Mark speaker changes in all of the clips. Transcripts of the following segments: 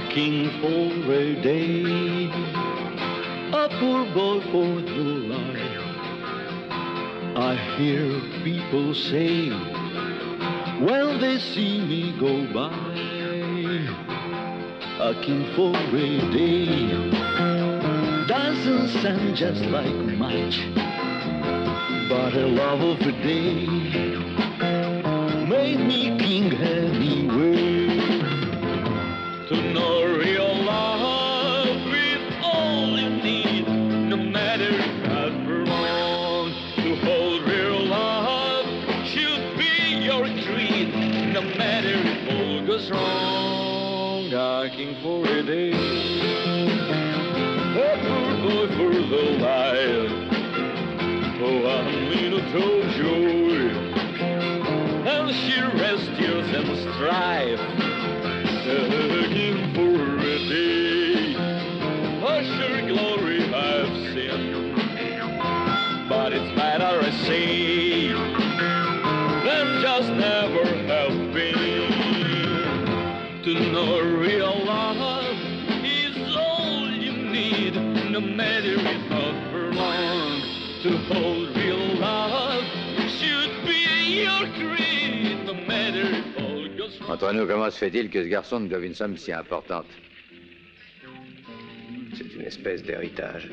Speaker 1: king for a day, a poor boy for the life. I hear people say when they see me go by, a king for a day doesn't sound just like much, but a love of a day made me king anyway. To know real love is all you need, no matter how long. To hold real love should be your creed, no matter if all goes wrong. A king for a day, a poor boy for the life. Oh, a minute of joy, and sheer rest tears and strife. Begging for a day, a sure glory I've seen, but it's better I say than just never have been. To know real love is all you need, no matter if not for long. To hold real love should be your creed, no matter if all goes wrong.
Speaker 2: Entre nous, comment se fait-il que ce garçon me doive une somme si importante?
Speaker 3: C'est une espèce d'héritage.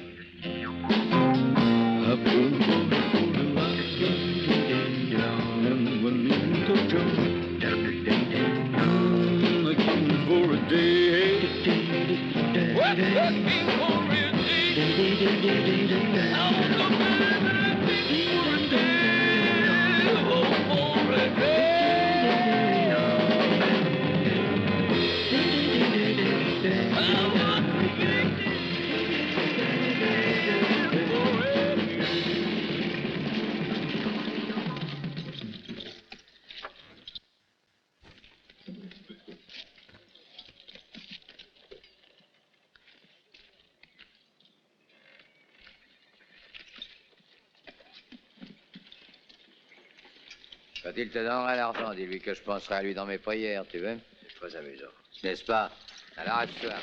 Speaker 2: Quand il te donnera l'argent, dis-lui que je penserai à lui dans mes prières, tu veux?
Speaker 3: C'est très amusant.
Speaker 2: N'est-ce pas? Alors assois.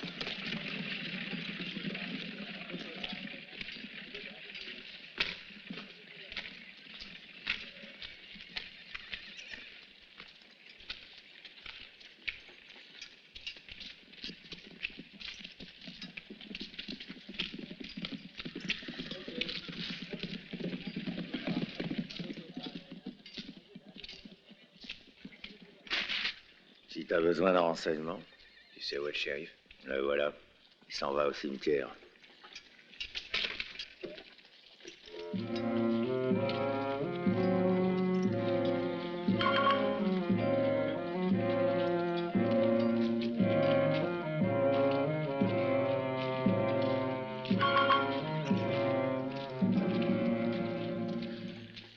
Speaker 3: Si t'as besoin de renseignements, tu sais où est le shérif? Le voilà. Il s'en va au cimetière.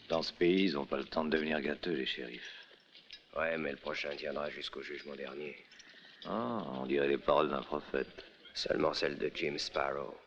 Speaker 3: Dans ce pays, ils n'ont pas le temps de devenir gâteux, les shérifs.
Speaker 4: Ouais, mais le prochain tiendra jusqu'au jugement dernier.
Speaker 3: Ah, on dirait les paroles d'un prophète.
Speaker 4: Seulement celle de Jim Sparrow.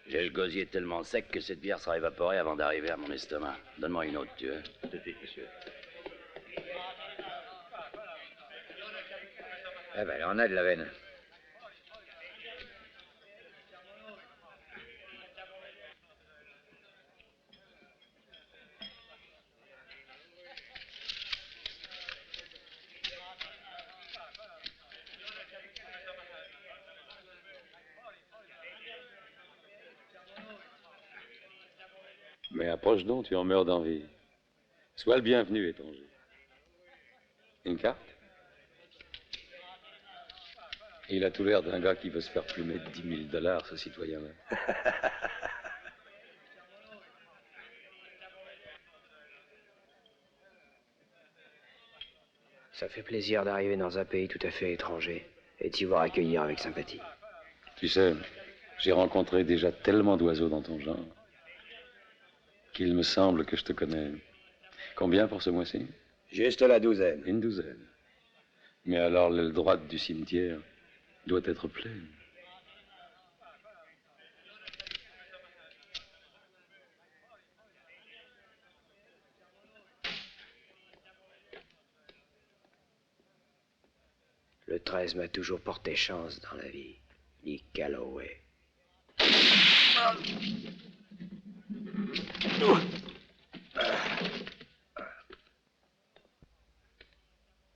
Speaker 5: J'ai le gosier tellement sec que cette bière sera évaporée avant d'arriver à mon estomac. Donne-moi une autre, tu veux?
Speaker 3: Tout de suite, monsieur.
Speaker 2: Eh ben, on a de la veine.
Speaker 6: Mais approche donc, tu en meurs d'envie. Sois le bienvenu, étranger. Une carte? Il a tout l'air d'un gars qui veut se faire plumer de $10 000, ce citoyen-là.
Speaker 4: Ça fait plaisir d'arriver dans un pays tout à fait étranger et t'y voir accueillir avec sympathie.
Speaker 6: Tu sais, j'ai rencontré déjà tellement d'oiseaux dans ton genre. qu'il me semble que je te connais. Combien pour ce mois-ci?
Speaker 3: Juste la douzaine.
Speaker 6: Une douzaine. Mais alors l'aile droite du cimetière doit être pleine.
Speaker 4: Le 13 m'a toujours porté chance dans la vie. Lee Calloway.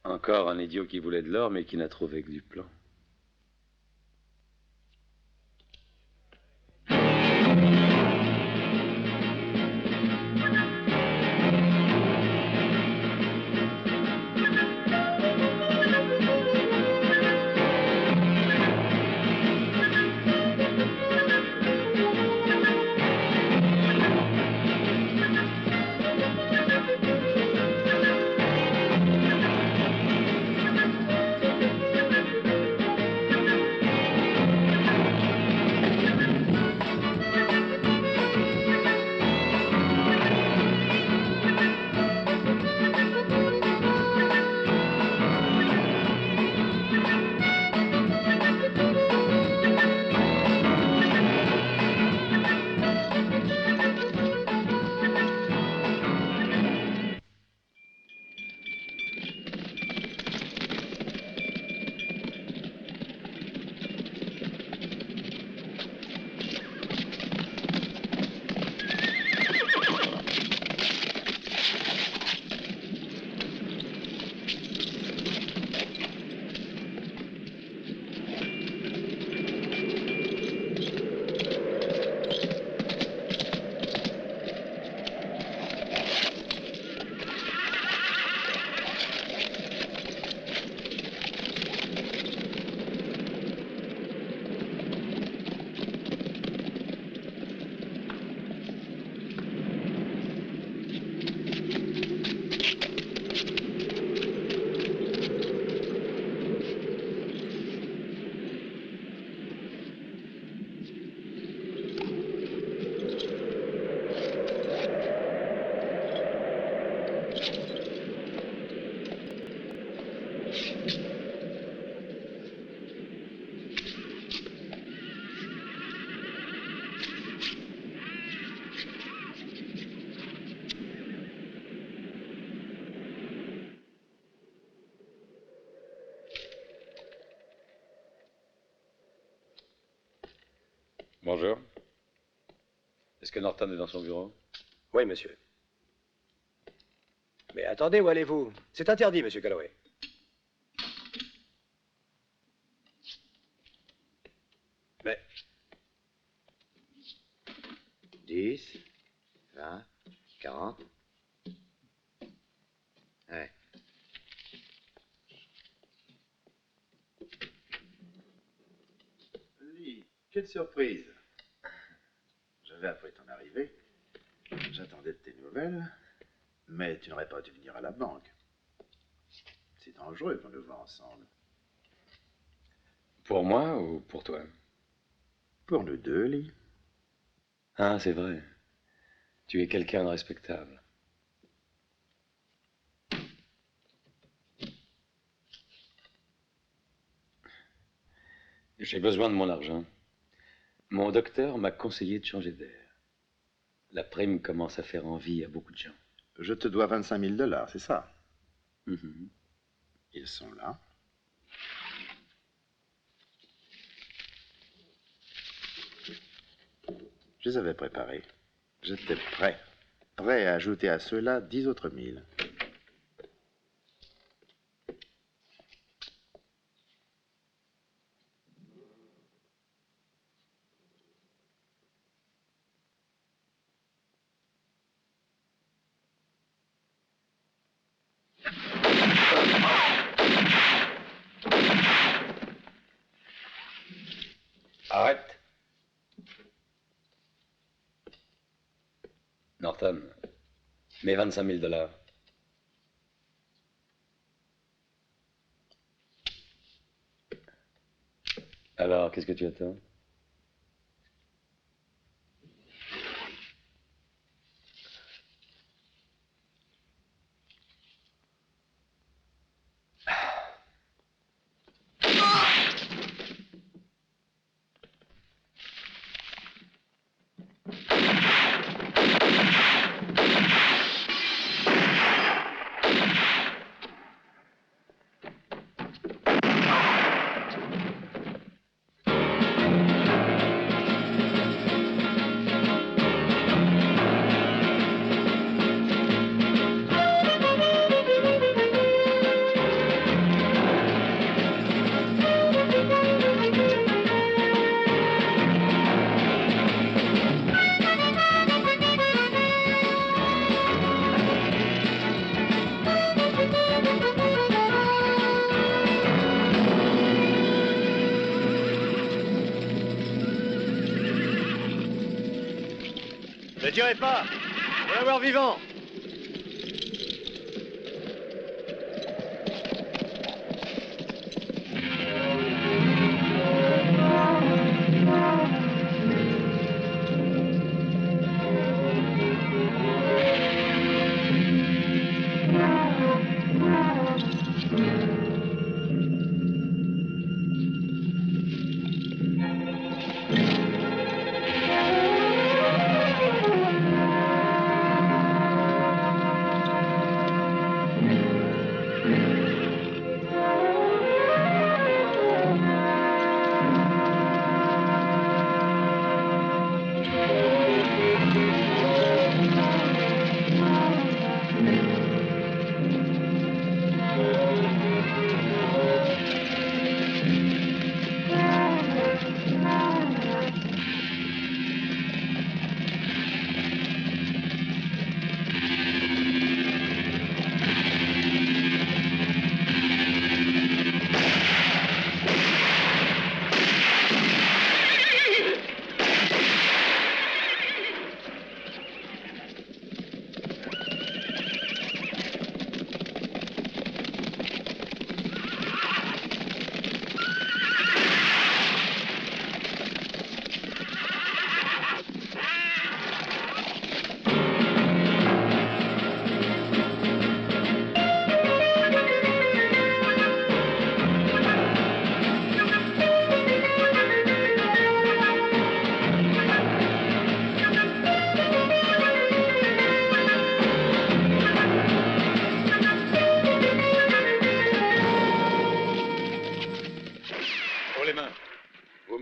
Speaker 6: Encore un idiot qui voulait de l'or, mais qui n'a trouvé que du plomb. Bonjour. Est-ce que Norton est dans son bureau?
Speaker 7: Oui, monsieur. Mais attendez, où allez-vous? C'est interdit, monsieur Calloway. Mais...
Speaker 2: 10, 20, 40. Ouais.
Speaker 8: Lee, quelle surprise. J'avais appris ton arrivée. J'attendais de tes nouvelles. Mais tu n'aurais pas dû venir à la banque. C'est dangereux qu'on nous voit ensemble.
Speaker 6: Pour moi ou pour toi?
Speaker 8: Pour nous deux, Lee.
Speaker 6: Ah, c'est vrai. Tu es quelqu'un de respectable. J'ai besoin de mon argent. Mon docteur m'a conseillé de changer d'air. La prime commence à faire envie à beaucoup de gens.
Speaker 8: Je te dois 25 000 $, c'est ça?
Speaker 6: Mhm.
Speaker 8: Ils sont là. Je les avais préparés. J'étais prêt. Prêt à ajouter à cela 10 autres 1000.
Speaker 6: Arrête. Norton, mes 25 000 $. Alors, qu'est-ce que tu attends?
Speaker 7: tirez pas! Je veux l'avoir vivant!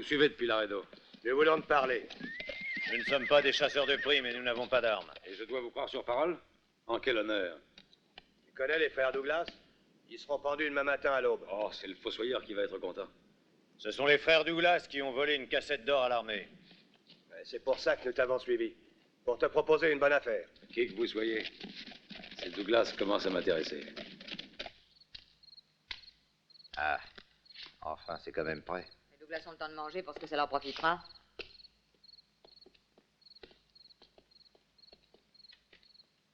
Speaker 6: Suivez depuis Laredo.
Speaker 7: Nous voulons te parler.
Speaker 3: Nous ne sommes pas des chasseurs de primes et nous n'avons pas d'armes.
Speaker 6: Et je dois vous croire sur parole? En quel honneur?
Speaker 7: Tu connais les frères Douglas? Ils seront pendus demain matin à l'aube.
Speaker 6: Oh, c'est le fossoyeur qui va être content.
Speaker 3: Ce sont les frères Douglas qui ont volé une cassette d'or à l'armée.
Speaker 7: C'est pour ça que nous t'avons suivi. Pour te proposer une bonne affaire.
Speaker 6: Qui que vous soyez, ces Douglas commencent à m'intéresser.
Speaker 2: Ah, enfin, c'est quand même prêt.
Speaker 9: Les Douglas ont le temps de manger parce que ça leur profitera.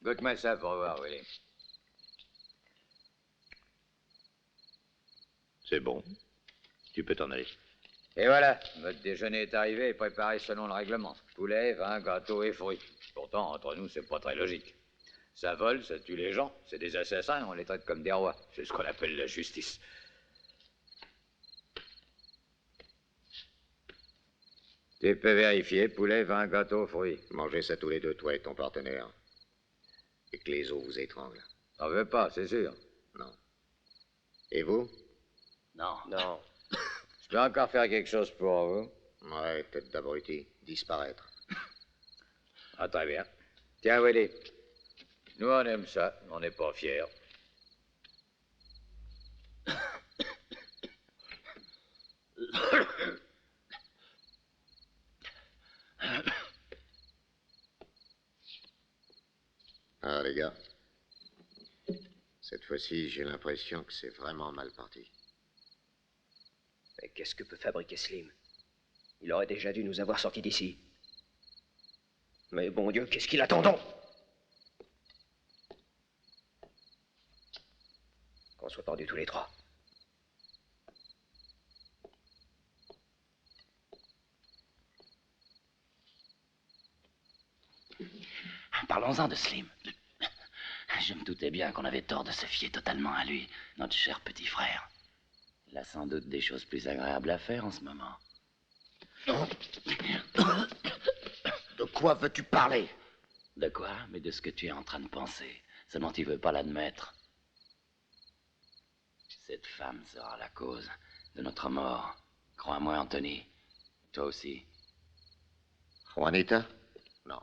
Speaker 2: Goûte-moi ça pour voir, Willy.
Speaker 3: C'est bon. Tu peux t'en aller.
Speaker 2: Et voilà, votre déjeuner est arrivé et préparé selon le règlement. Poulet, vin, gâteau et fruits. Pourtant, entre nous, c'est pas très logique. Ça vole, ça tue les gens. C'est des assassins, on les traite comme des rois. C'est ce qu'on appelle la justice. Tu peux vérifier, poulet, vin, gâteau, fruits.
Speaker 3: Mangez ça tous les deux, toi et ton partenaire. Et que les os vous étranglent.
Speaker 2: T'en veux pas, c'est sûr.
Speaker 3: Non. Et vous?
Speaker 5: Non.
Speaker 7: Non.
Speaker 2: Je peux encore faire quelque chose pour vous.
Speaker 3: Ouais, tête d'abruti. Disparaître.
Speaker 2: Ah, très bien. Tiens, Willy. Nous, on aime ça. On n'est pas fiers.
Speaker 3: Ah, les gars. Cette fois-ci, j'ai l'impression que c'est vraiment mal parti.
Speaker 4: Mais qu'est-ce que peut fabriquer Slim? Il aurait déjà dû nous avoir sortis d'ici. Mais bon Dieu, qu'est-ce qu'il attend donc? Qu'on soit pendus tous les trois.
Speaker 5: Parlons-en de Slim. Je me doutais bien qu'on avait tort de se fier totalement à lui, notre cher petit frère. Il a sans doute des choses plus agréables à faire en ce moment.
Speaker 3: De quoi veux-tu parler?
Speaker 5: De quoi? Mais de ce que tu es en train de penser. Seulement tu veux pas l'admettre. Cette femme sera la cause de notre mort. Crois-moi, Anthony. Toi aussi.
Speaker 3: Juanita? Non.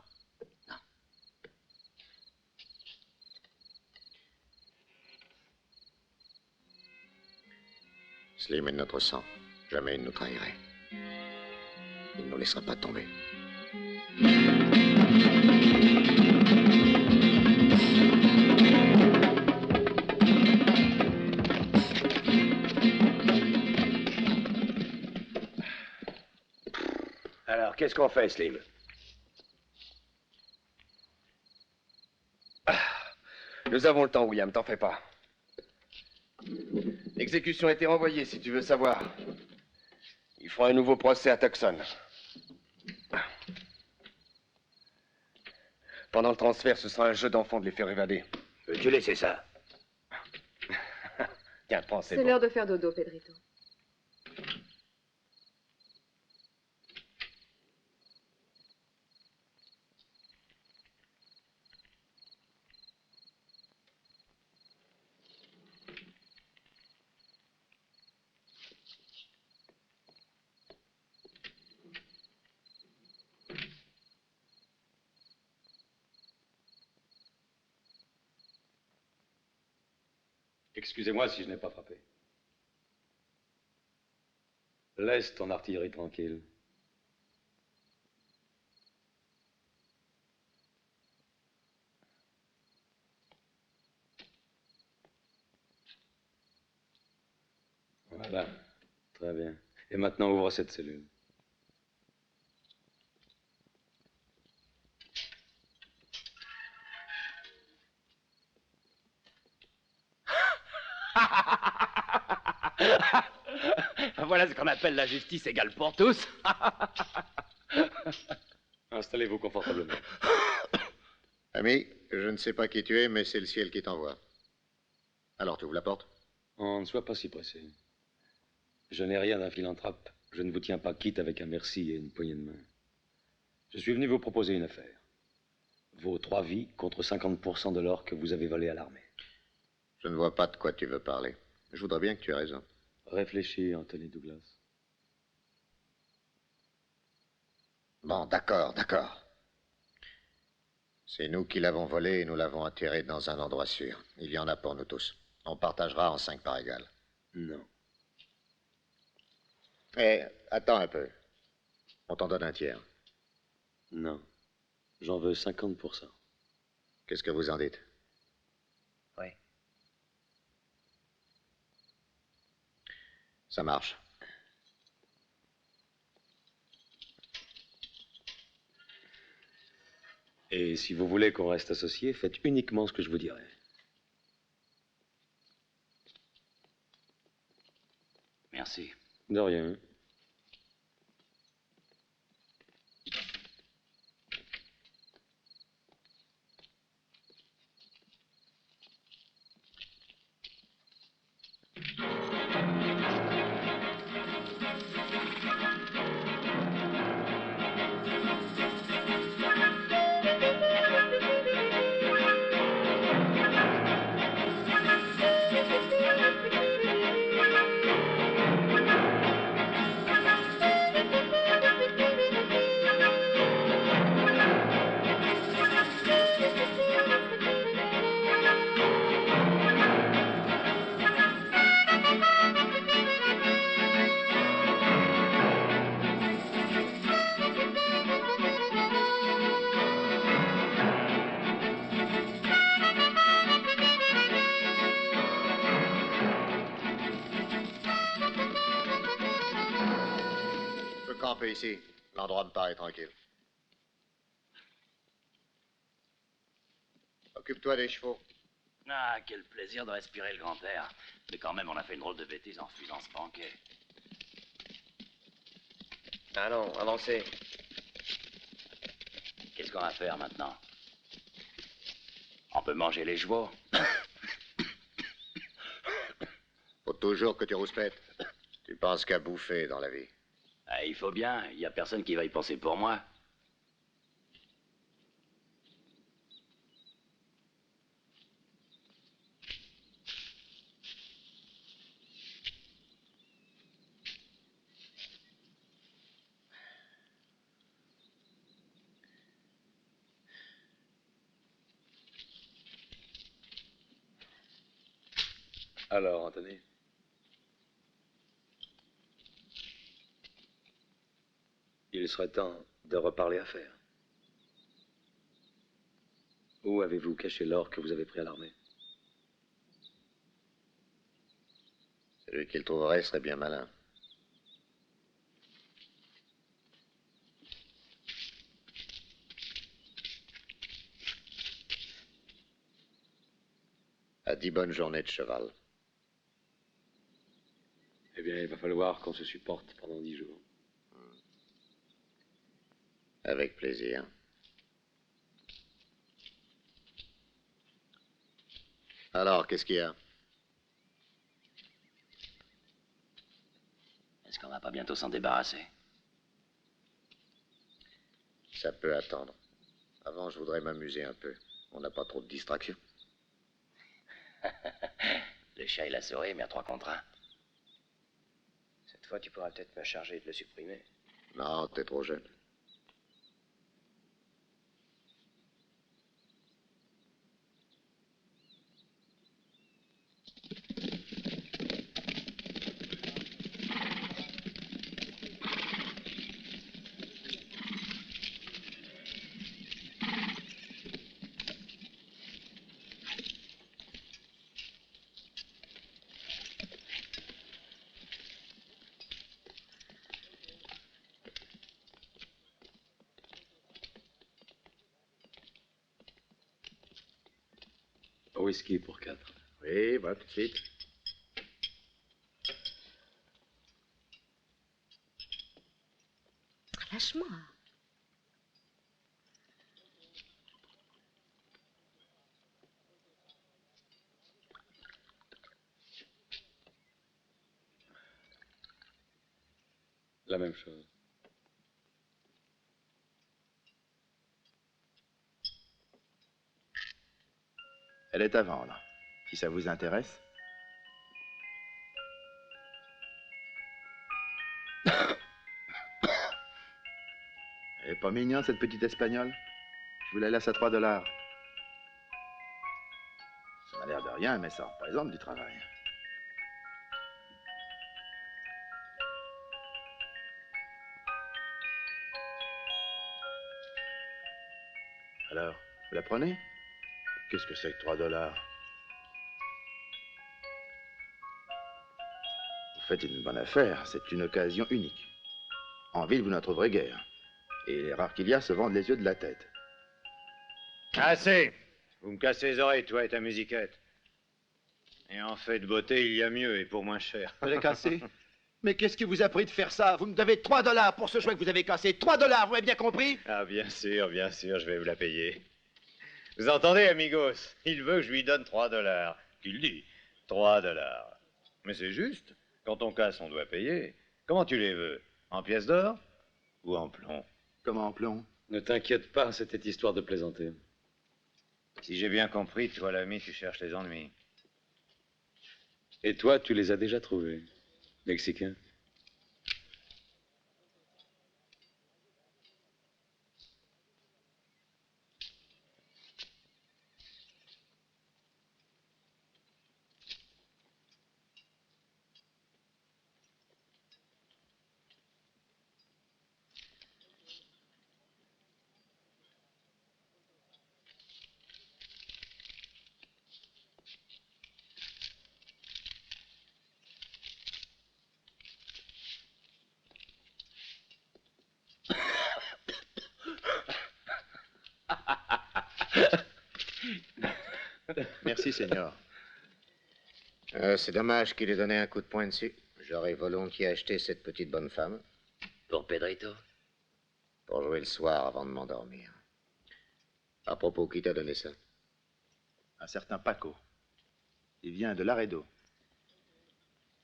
Speaker 3: Slim est de notre sang. Jamais il nous trahirait. Il ne nous laissera pas tomber.
Speaker 7: Alors, qu'est-ce qu'on fait, Slim?
Speaker 10: Nous avons le temps, William, t'en fais pas. L'exécution a été renvoyée, si tu veux savoir. Ils feront un nouveau procès à Tucson. Pendant le transfert, ce sera un jeu d'enfant de les faire évader.
Speaker 3: Veux-tu laisser ça?
Speaker 10: Tiens, prends, c'est
Speaker 11: C'est
Speaker 10: bon.
Speaker 11: l'heure de faire dodo, Pedrito.
Speaker 6: Excusez-moi si je n'ai pas frappé. Laisse ton artillerie tranquille. Voilà, très bien. Et maintenant, ouvre cette cellule.
Speaker 5: Voilà ce qu'on appelle la justice égale pour tous.
Speaker 6: Installez-vous confortablement.
Speaker 3: Ami, je ne sais pas qui tu es, mais c'est le ciel qui t'envoie. Alors, tu ouvres la porte?
Speaker 6: Oh, ne sois pas si pressé. Je n'ai rien d'un philanthrope. Je ne vous tiens pas quitte avec un merci et une poignée de main. Je suis venu vous proposer une affaire. Vos 3 vies contre 50% de l'or que vous avez volé à l'armée.
Speaker 3: Je ne vois pas de quoi tu veux parler. Je voudrais bien que tu aies raison.
Speaker 6: Réfléchis, Anthony Douglas.
Speaker 3: Bon, d'accord, d'accord. C'est nous qui l'avons volé et nous l'avons enterré dans un endroit sûr. Il y en a pour nous tous. On partagera en 5 parts égales.
Speaker 6: Non.
Speaker 3: Eh, attends un peu. On t'en donne un tiers.
Speaker 6: Non. J'en veux 50%.
Speaker 3: Qu'est-ce que vous en dites?
Speaker 4: Oui.
Speaker 3: Ça marche.
Speaker 6: Et si vous voulez qu'on reste associés, faites uniquement ce que je vous dirai.
Speaker 5: Merci.
Speaker 6: De rien.
Speaker 3: Je peux camper ici. L'endroit me paraît tranquille. Occupe-toi des chevaux.
Speaker 5: Ah, quel plaisir de respirer le grand air. Mais quand même, on a fait une drôle de bêtise en refusant ce banquet.
Speaker 4: Allons, avancez.
Speaker 5: Qu'est-ce qu'on va faire maintenant? On peut manger les chevaux.
Speaker 3: Faut toujours que tu rouspètes. Tu penses qu'à bouffer dans la vie.
Speaker 5: Ah, il faut bien, il n'y a personne qui va y penser pour moi.
Speaker 6: Alors, Anthony? Il serait temps de reparler affaires. Où avez-vous caché l'or que vous avez pris à l'armée?
Speaker 3: Celui qui le trouverait serait bien malin. 10 bonnes journées de cheval.
Speaker 6: Eh bien, il va falloir qu'on se supporte pendant 10 jours.
Speaker 3: Avec plaisir. Alors, qu'est-ce qu'il y a?
Speaker 5: Est-ce qu'on va pas bientôt s'en débarrasser?
Speaker 3: Ça peut attendre. Avant, je voudrais m'amuser un peu. On n'a pas trop de distractions.
Speaker 5: Le chat et la souris, mais à 3 contre 1.
Speaker 4: Cette fois, tu pourras peut-être me charger de le supprimer.
Speaker 3: Non, t'es trop jeune.
Speaker 6: Whisky pour 4.
Speaker 8: Oui, voilà, tout de suite.
Speaker 9: Lâche-moi.
Speaker 6: La même chose.
Speaker 8: Elle est à vendre, si ça vous intéresse. Elle est pas mignonne, cette petite espagnole? Je vous la laisse à 3 $. Ça m'a l'air de rien, mais ça représente du travail. Alors, vous la prenez? Qu'est-ce que c'est que 3 $? Vous faites une bonne affaire, c'est une occasion unique. En ville, vous n'en trouverez guère. Et les rares qu'il y a se vendent les yeux de la tête.
Speaker 2: Assez! Vous me cassez les oreilles, toi et ta musiquette. Et en fait de beauté, il y a mieux et pour moins cher.
Speaker 8: Vous l'avez cassé? Mais qu'est-ce qui vous a pris de faire ça? Vous me devez 3 $ pour ce choix que vous avez cassé. 3 $, vous avez bien compris?
Speaker 2: Ah, bien sûr, je vais vous la payer. Vous entendez, amigos? Il veut que je lui donne 3 $. Qu'il dit? 3 $. Mais c'est juste. Quand on casse, on doit payer. Comment tu les veux? En pièces d'or? Ou en plomb?
Speaker 8: Comment en plomb?
Speaker 6: Ne t'inquiète pas, c'était histoire de plaisanter.
Speaker 2: Si j'ai bien compris, toi, l'ami, tu cherches les ennuis.
Speaker 6: Et toi, tu les as déjà trouvés, Mexicain?
Speaker 8: Merci, Seigneur.
Speaker 3: C'est dommage qu'il ait donné un coup de poing dessus. J'aurais volontiers acheté cette petite bonne femme.
Speaker 5: Pour Pedrito?
Speaker 3: Pour jouer le soir avant de m'endormir. À propos, qui t'a donné ça?
Speaker 8: Un certain Paco. Il vient de Laredo.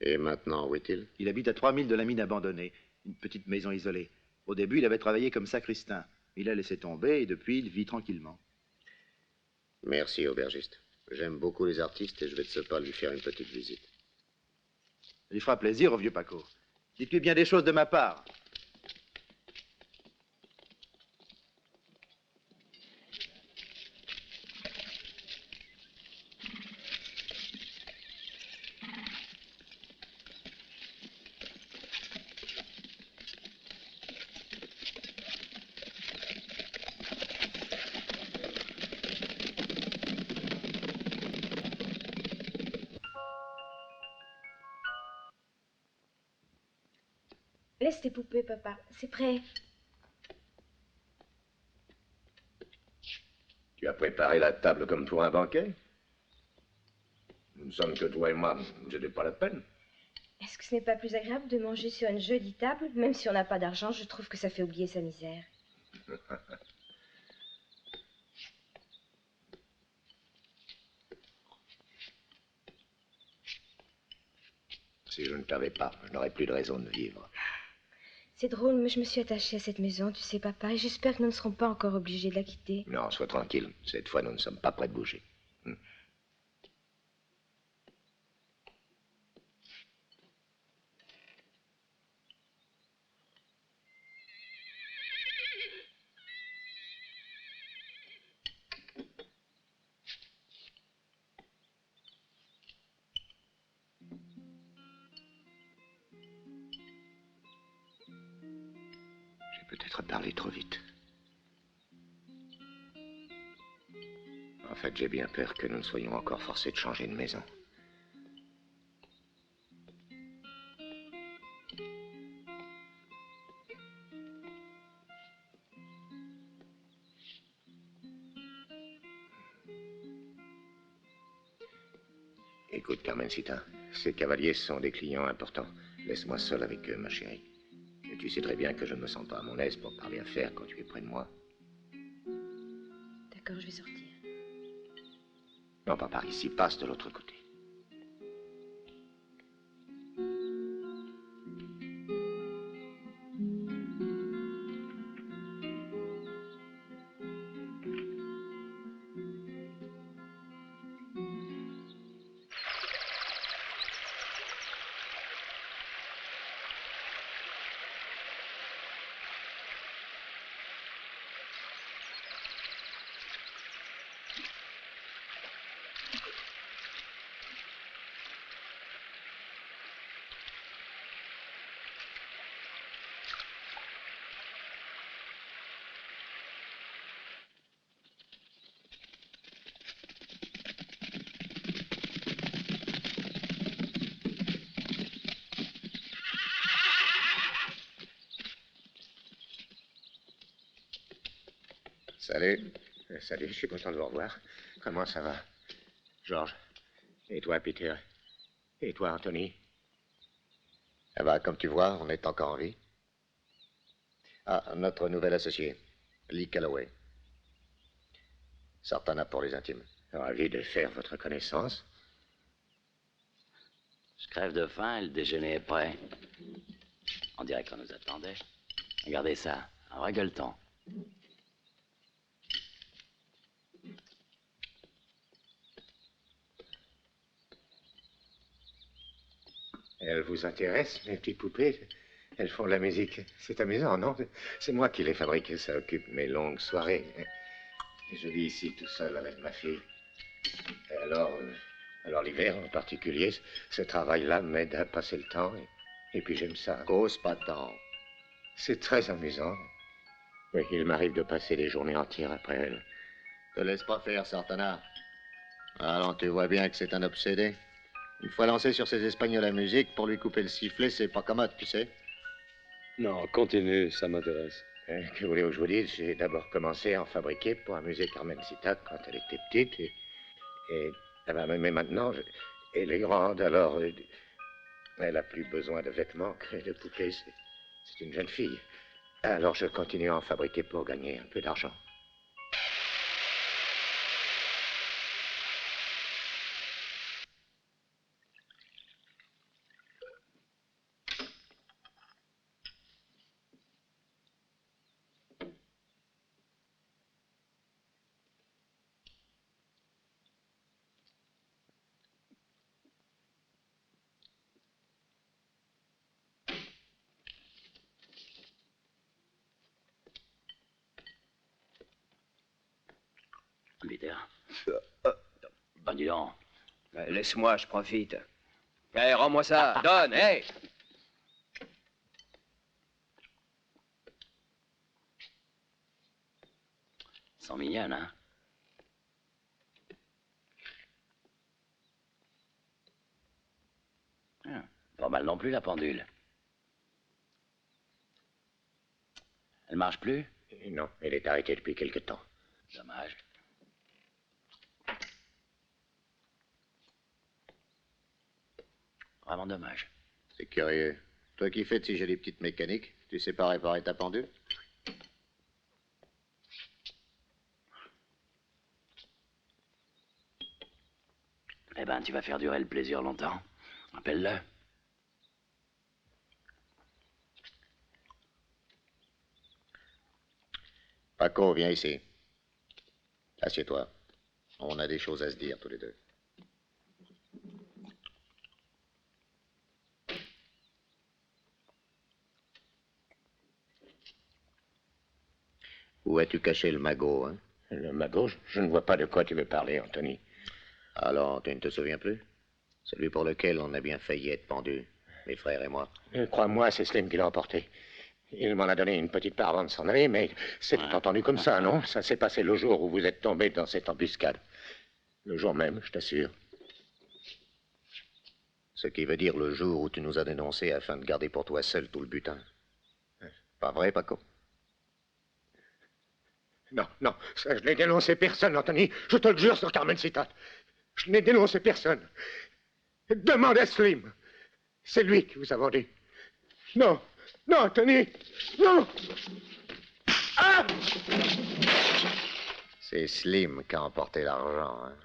Speaker 3: Et maintenant, où est-il?
Speaker 8: Il habite à 3 milles de la mine abandonnée, une petite maison isolée. Au début, il avait travaillé comme sacristain. Il a laissé tomber et depuis, il vit tranquillement.
Speaker 3: Merci, aubergiste. J'aime beaucoup les artistes et je vais de ce pas lui faire une petite visite.
Speaker 8: Ça lui fera plaisir au vieux Paco. Dites-lui bien des choses de ma part.
Speaker 11: Laisse tes poupées, papa. C'est prêt.
Speaker 10: Tu as préparé la table comme pour un banquet?
Speaker 3: Nous sommes que toi et moi. Ce n'est pas la peine.
Speaker 11: Est-ce que ce n'est pas plus agréable de manger sur une jolie table? Même si on n'a pas d'argent, je trouve que ça fait oublier sa misère.
Speaker 3: Si je ne t'avais pas, je n'aurais plus de raison de vivre.
Speaker 11: C'est drôle, mais je me suis attachée à cette maison, tu sais, papa, et j'espère que nous ne serons pas encore obligés de la quitter.
Speaker 3: Non, sois tranquille. Cette fois, nous ne sommes pas prêts de bouger. J'ai peut-être parlé trop vite. En fait, j'ai bien peur que nous ne soyons encore forcés de changer de maison. Écoute, Carmencita, ces cavaliers sont des clients importants. Laisse-moi seul avec eux, ma chérie. Et tu sais très bien que je ne me sens pas à mon aise pour parler affaires quand tu es près de moi.
Speaker 11: D'accord, je vais sortir.
Speaker 3: Non, pas par ici, passe de l'autre côté. Salut. Salut, je suis content de vous revoir. Comment ça va, Georges? Et toi, Peter? Et toi, Anthony? Ça va, comme tu vois, on est encore en vie. Ah, notre nouvel associé, Lee Calloway. Sartana pour les intimes. Ravi de faire votre connaissance.
Speaker 5: Je crève de faim et le déjeuner est prêt. On dirait qu'on nous attendait. Regardez ça, un vrai gueuleton.
Speaker 3: Elles vous intéressent, mes petites poupées? Elles font de la musique. C'est amusant, non? C'est moi qui les fabrique, ça occupe mes longues soirées. Et je vis ici tout seul avec ma fille. Et alors l'hiver en particulier, ce travail-là m'aide à passer le temps. Et puis j'aime ça.
Speaker 2: Cause pas tant.
Speaker 3: C'est très amusant. Oui, il m'arrive de passer des journées entières après elle.
Speaker 2: Te laisse pas faire, Sartana. Alors, tu vois bien que c'est un obsédé. Une fois lancé sur ces Espagnols à musique, pour lui couper le sifflet, c'est pas commode, tu sais.
Speaker 6: Non, continue, ça m'intéresse.
Speaker 3: Que voulez-vous que je vous dise? J'ai d'abord commencé à en fabriquer pour amuser Carmencita quand elle était petite. Mais maintenant, elle est grande, alors elle a plus besoin de vêtements que de poupées. C'est une jeune fille. Alors je continue à en fabriquer pour gagner un peu d'argent.
Speaker 5: Peter. Ben, dis donc.
Speaker 4: Laisse-moi, je profite. Hé, rends-moi ça. Donne, hé.
Speaker 5: Elles sont mignonnes, hein? Pas mal non plus, la pendule. Elle marche plus?
Speaker 3: Non, elle est arrêtée depuis quelque temps.
Speaker 5: Dommage. Vraiment dommage.
Speaker 3: C'est curieux. Toi qui fais de si jolies petites mécaniques, tu sais pas réparer ta pendule?
Speaker 5: Eh ben, tu vas faire durer le plaisir longtemps. Appelle-le.
Speaker 3: Paco, viens ici. Assieds-toi. On a des choses à se dire tous les deux. Où as-tu caché le magot, hein?
Speaker 10: Le magot, je ne vois pas de quoi tu veux parler, Anthony.
Speaker 3: Alors, tu ne te souviens plus? Celui pour lequel on a bien failli être pendu, mes frères et moi.
Speaker 10: Crois-moi, c'est Slim qui l'a emporté. Il m'en a donné une petite part avant de s'en aller, mais c'est entendu comme ça, non? Ça s'est passé le jour où vous êtes tombé dans cette embuscade. Le jour même, je t'assure.
Speaker 3: Ce qui veut dire le jour où tu nous as dénoncés afin de garder pour toi seul tout le butin. Pas vrai, Paco?
Speaker 10: Non, non, ça, je n'ai dénoncé personne, Anthony. Je te le jure sur Carmen Citat. Je n'ai dénoncé personne. Demande à Slim. C'est lui qui vous a vendu. Non, non, Anthony, non. Ah!
Speaker 3: C'est Slim qui a emporté l'argent, hein?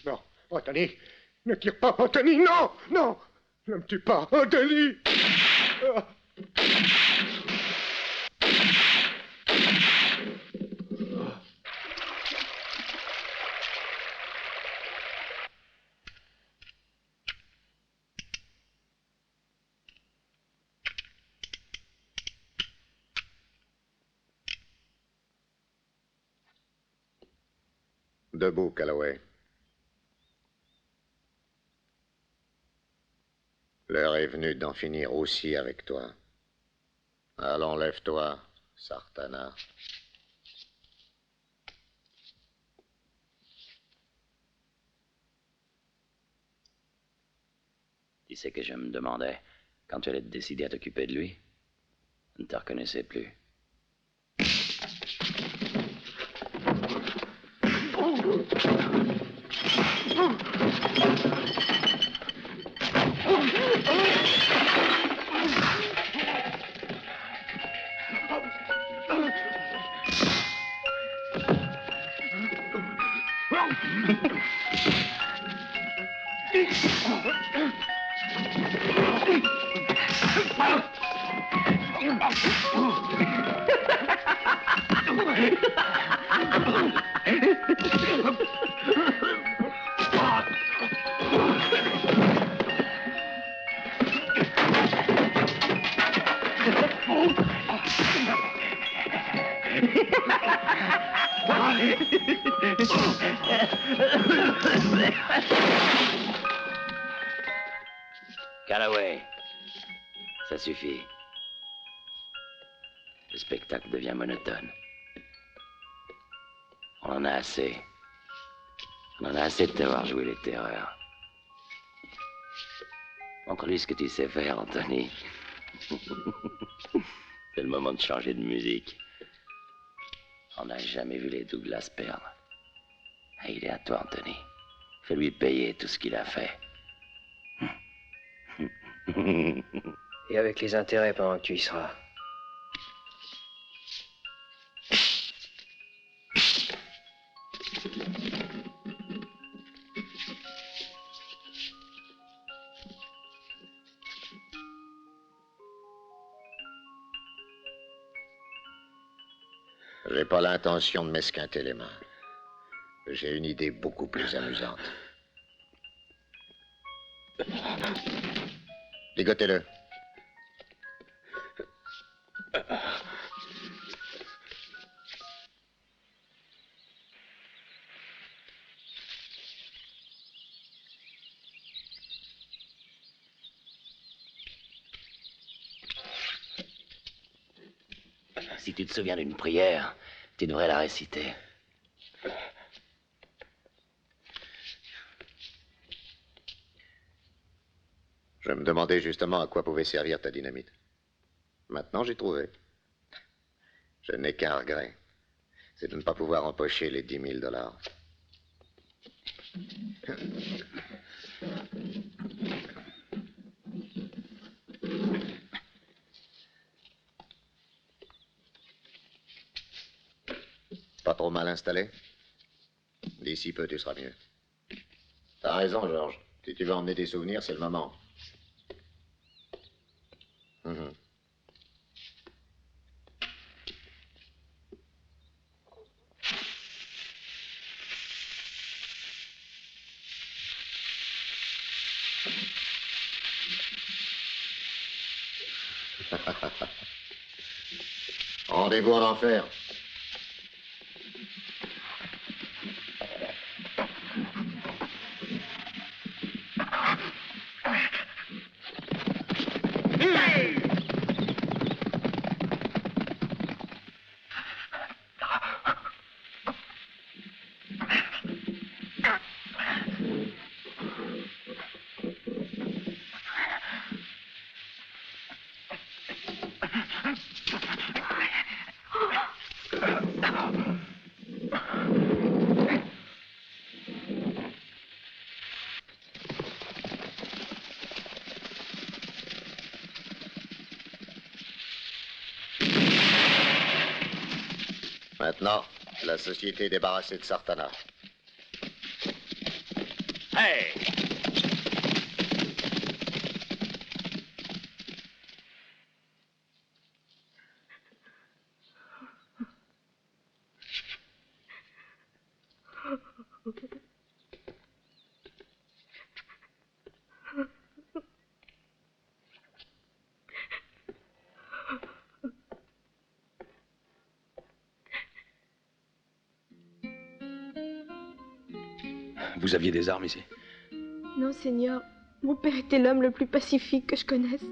Speaker 10: Non, Anthony, ne tire pas, Anthony, non, non, ne me tue pas, Anthony. Ah.
Speaker 3: Debout, Calloway. L'heure est venue d'en finir aussi avec toi. Allons, lève-toi, Sartana.
Speaker 5: Tu sais que je me demandais, quand tu allais te décider à t'occuper de lui, je ne te reconnaissais plus. Calloway, ça suffit. Le spectacle devient monotone. On en a assez. On en a assez de t'avoir joué les terreurs. Montre-lui ce que tu sais faire, Anthony. C'est le moment de changer de musique. On n'a jamais vu les Douglas perdre. Et il est à toi, Anthony. Fais-lui payer tout ce qu'il a fait.
Speaker 4: Et avec les intérêts pendant que tu y seras.
Speaker 3: J'ai pas l'intention de m'esquinter les mains. J'ai une idée beaucoup plus amusante. Ligotez-le.
Speaker 5: Si tu te souviens d'une prière, tu devrais la réciter.
Speaker 3: Je me demandais justement à quoi pouvait servir ta dynamite. Maintenant, j'ai trouvé. Je n'ai qu'un regret. C'est de ne pas pouvoir empocher les 10 000 $. Pas trop mal installé? D'ici peu, tu seras mieux. T'as raison, Georges. Si tu veux emmener tes souvenirs, c'est le moment. Mhm. Rendez-vous en enfer. Maintenant, la société est débarrassée de Sartana.
Speaker 5: Hey!
Speaker 6: Vous aviez des armes ici?
Speaker 11: Non, Seigneur. Mon père était l'homme le plus pacifique que je connaisse.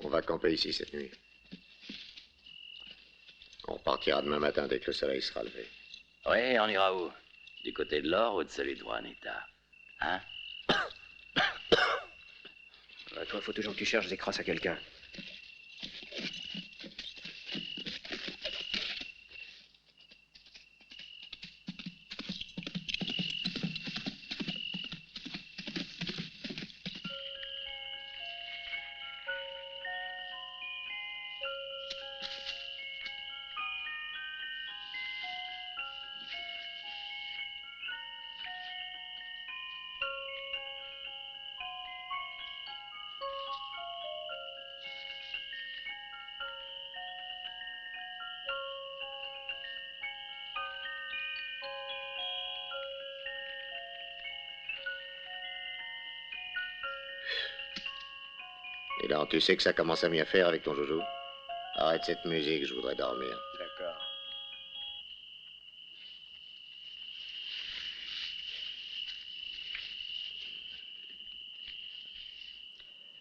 Speaker 3: On va camper ici cette nuit. On repartira demain matin dès que le soleil sera levé.
Speaker 5: Oui, on ira où? Du côté de l'or ou de celui de Juanita? Hein?
Speaker 4: Toi, faut toujours que tu cherches des crosses à quelqu'un.
Speaker 3: Et là, tu sais que ça commence à bien faire avec ton joujou. Arrête cette musique, je voudrais dormir.
Speaker 4: D'accord.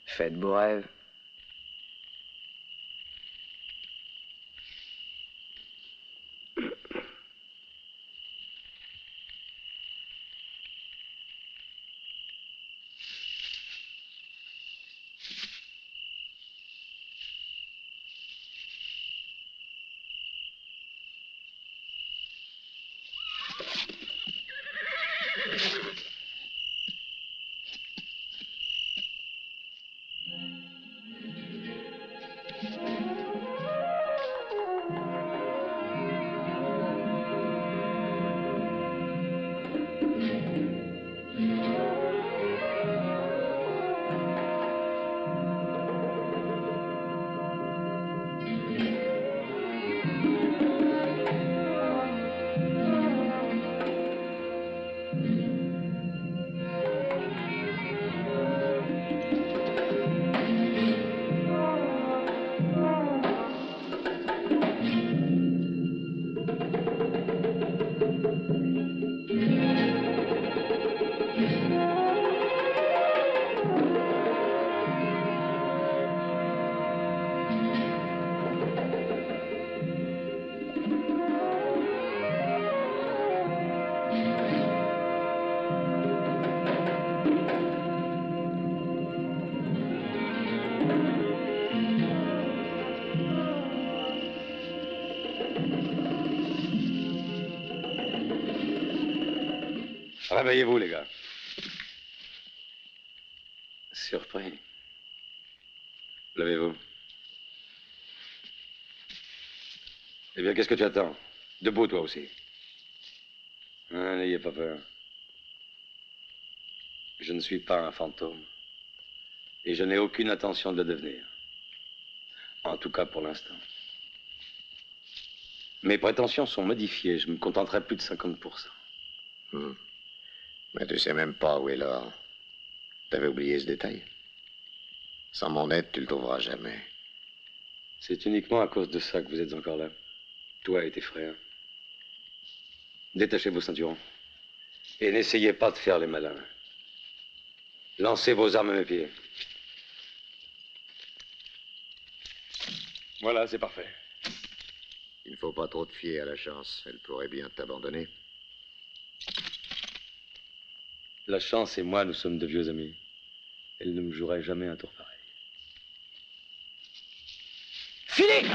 Speaker 4: Faites beaux rêves.
Speaker 6: Réveillez-vous, les gars. Surpris. Levez-vous. Eh bien, qu'est-ce que tu attends? Debout, toi aussi. Ah, n'ayez pas peur. Je ne suis pas un fantôme. Et je n'ai aucune intention de le devenir. En tout cas, pour l'instant. Mes prétentions sont modifiées. Je me contenterai plus de 50%.
Speaker 3: Mais tu sais même pas où est l'or. T'avais oublié ce détail. Sans mon aide, tu le trouveras jamais.
Speaker 6: C'est uniquement à cause de ça que vous êtes encore là. Toi et tes frères. Détachez vos ceintures. Et n'essayez pas de faire les malins. Lancez vos armes à mes pieds. Voilà, c'est parfait.
Speaker 3: Il ne faut pas trop te fier à la chance. Elle pourrait bien t'abandonner.
Speaker 6: La chance et moi, nous sommes de vieux amis. Elle ne me jouerait jamais un tour pareil.
Speaker 5: Filez!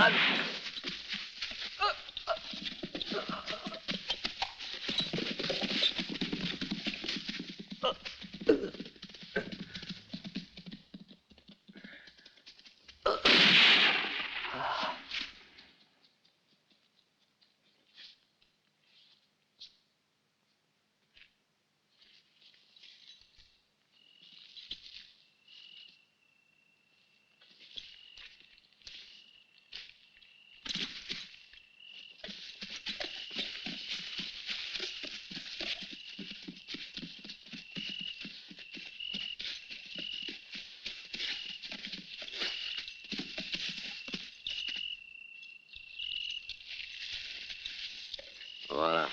Speaker 3: Voilà.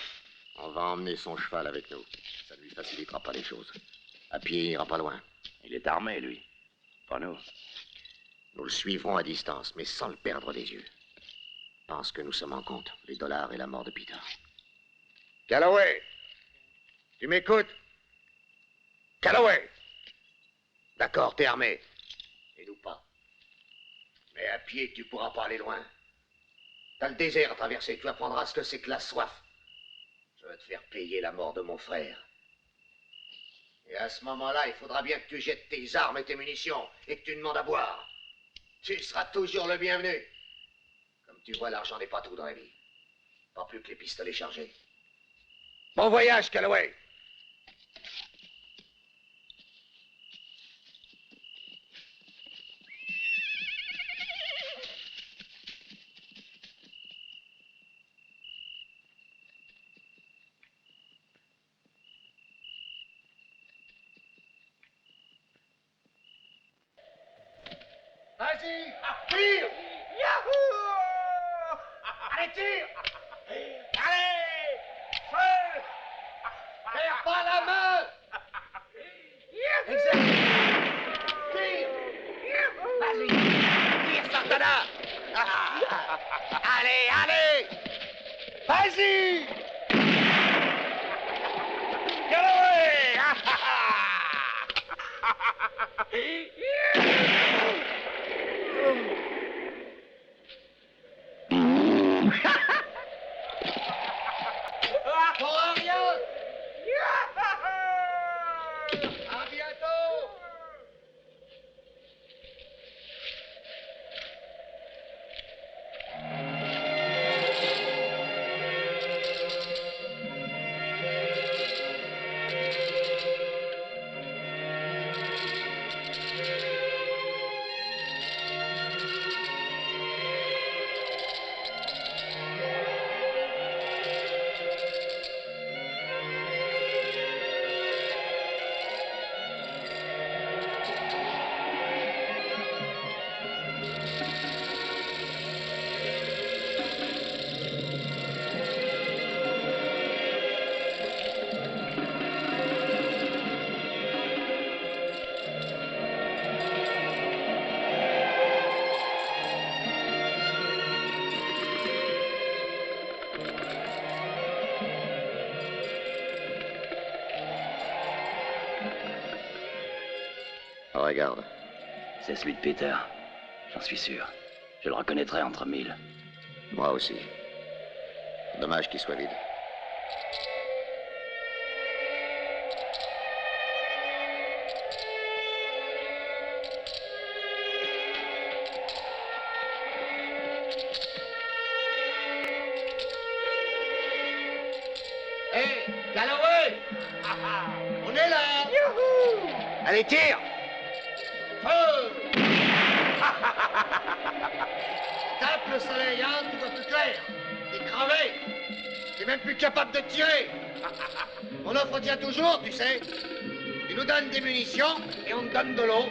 Speaker 3: On va emmener son cheval avec nous. Ça ne lui facilitera pas les choses. À pied, il ira pas loin.
Speaker 5: Il est armé, lui. Pas nous.
Speaker 3: Nous le suivrons à distance, mais sans le perdre des yeux. Pense que nous sommes en compte, les dollars et la mort de Peter. Calloway! Tu m'écoutes? Calloway! D'accord, t'es armé. Et nous pas. Mais à pied, tu pourras pas aller loin. T'as le désert à traverser, tu apprendras ce que c'est que la soif. Je veux te faire payer la mort de mon frère. Et à ce moment-là, il faudra bien que tu jettes tes armes et tes munitions et que tu demandes à boire. Tu seras toujours le bienvenu. Comme tu vois, l'argent n'est pas tout dans la vie. Pas plus que les pistolets chargés. Bon voyage, Calloway!
Speaker 10: Vas-y, tire! Yahoo! Allez, tire! Allez! Feu! Perds pas la main! Exact! Tire! Vas-y! Tire, Santana! Allez, allez! Vas-y! Calloway! Pour rien! À bientôt!
Speaker 3: Regarde.
Speaker 5: C'est celui de Peter. J'en suis sûr. Je le reconnaîtrai entre mille.
Speaker 3: Moi aussi. Dommage qu'il soit vide.
Speaker 12: Calloway! On est là!
Speaker 10: Youhou! Allez, tire!
Speaker 12: Feu! Tape le soleil, hein, tu vois plus clair. T'es crevé. T'es même plus capable de tirer. Mon offre tient toujours, tu sais. Tu nous donnes des munitions et on te donne de l'eau.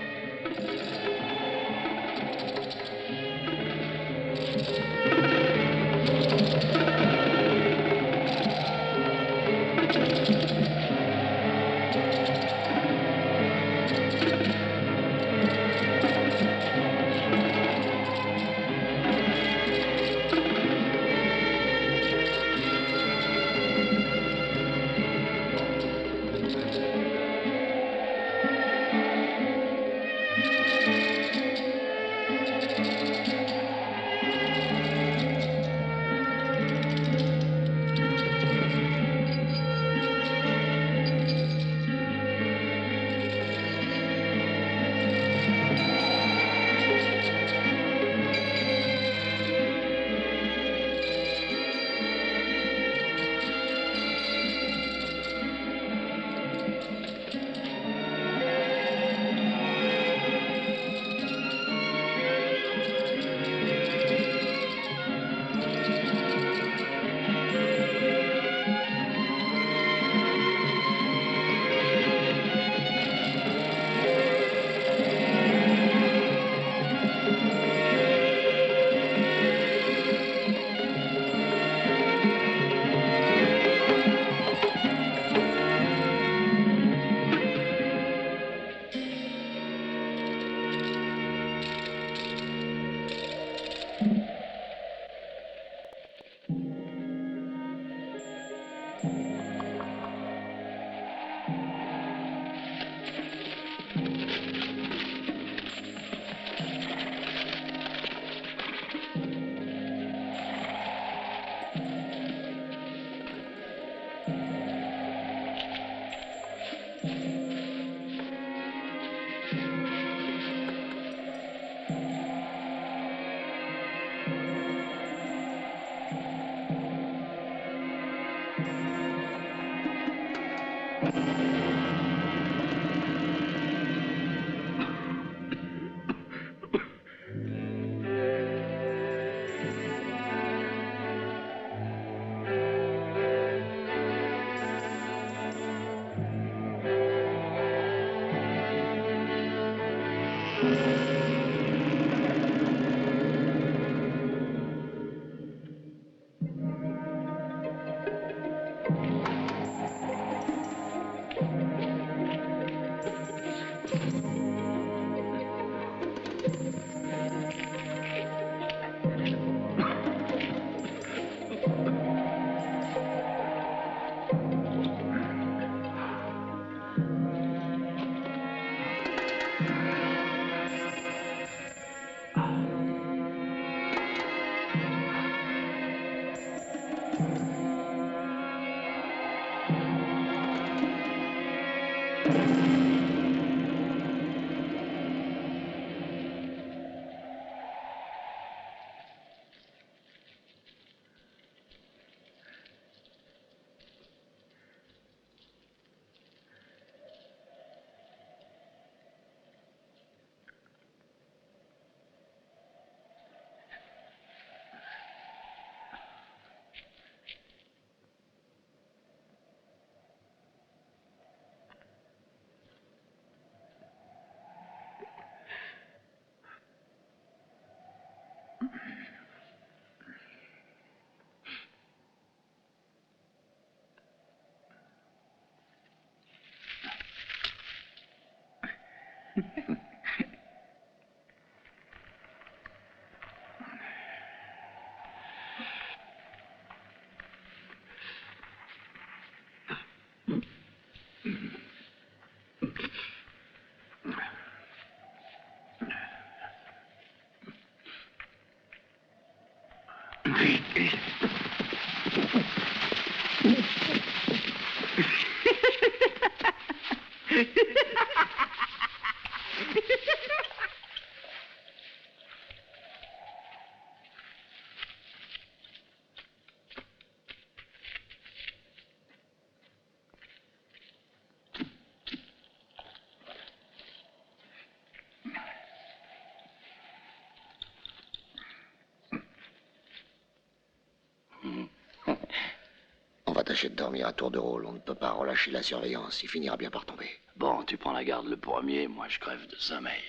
Speaker 12: On va tâcher de dormir à tour de rôle. On ne peut pas relâcher la surveillance. Il finira bien par tomber.
Speaker 5: Bon, tu prends la garde le premier, moi je crève de sommeil.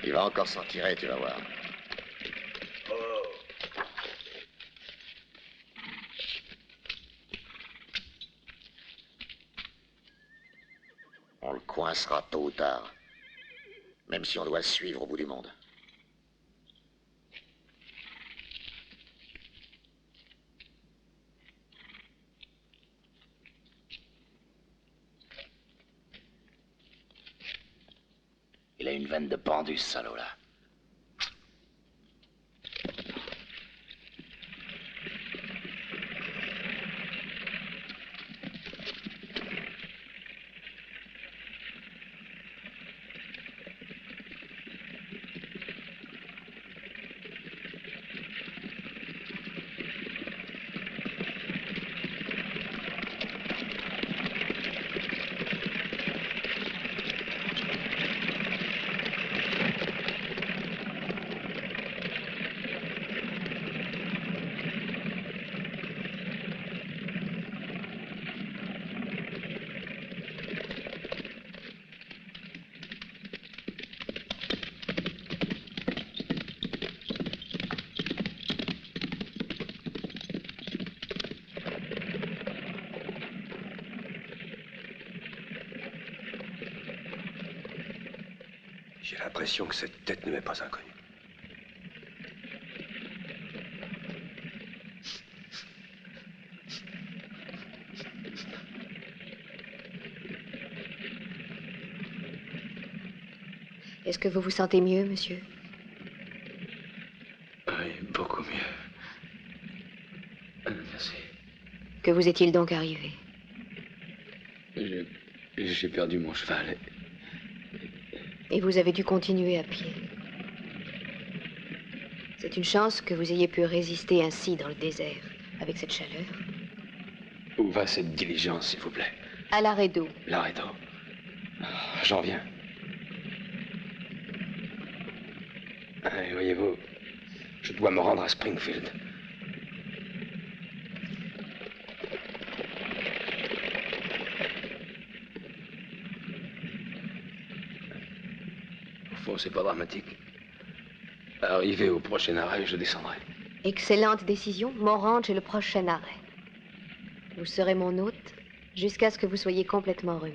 Speaker 3: Il va encore s'en tirer, tu vas voir. On le coincera tôt ou tard. Même si on doit le suivre au bout du monde.
Speaker 5: Il a une veine de pendu, ce salaud-là.
Speaker 13: J'ai l'impression que cette tête ne m'est pas inconnue.
Speaker 14: Est-ce que vous vous sentez mieux, monsieur?
Speaker 6: Oui, beaucoup mieux. Merci.
Speaker 14: Que vous est-il donc arrivé?
Speaker 6: J'ai perdu mon cheval.
Speaker 14: Et vous avez dû continuer à pied. C'est une chance que vous ayez pu résister ainsi dans le désert, avec cette chaleur.
Speaker 6: Où va cette diligence, s'il vous plaît?
Speaker 14: À l'arrêt d'eau.
Speaker 6: L'arrêt d'eau. J'en viens. Et voyez-vous, je dois me rendre à Springfield. Au fond, c'est pas dramatique. Arrivé au prochain arrêt, je descendrai.
Speaker 14: Excellente décision. Mon ranch est le prochain arrêt. Vous serez mon hôte jusqu'à ce que vous soyez complètement remis.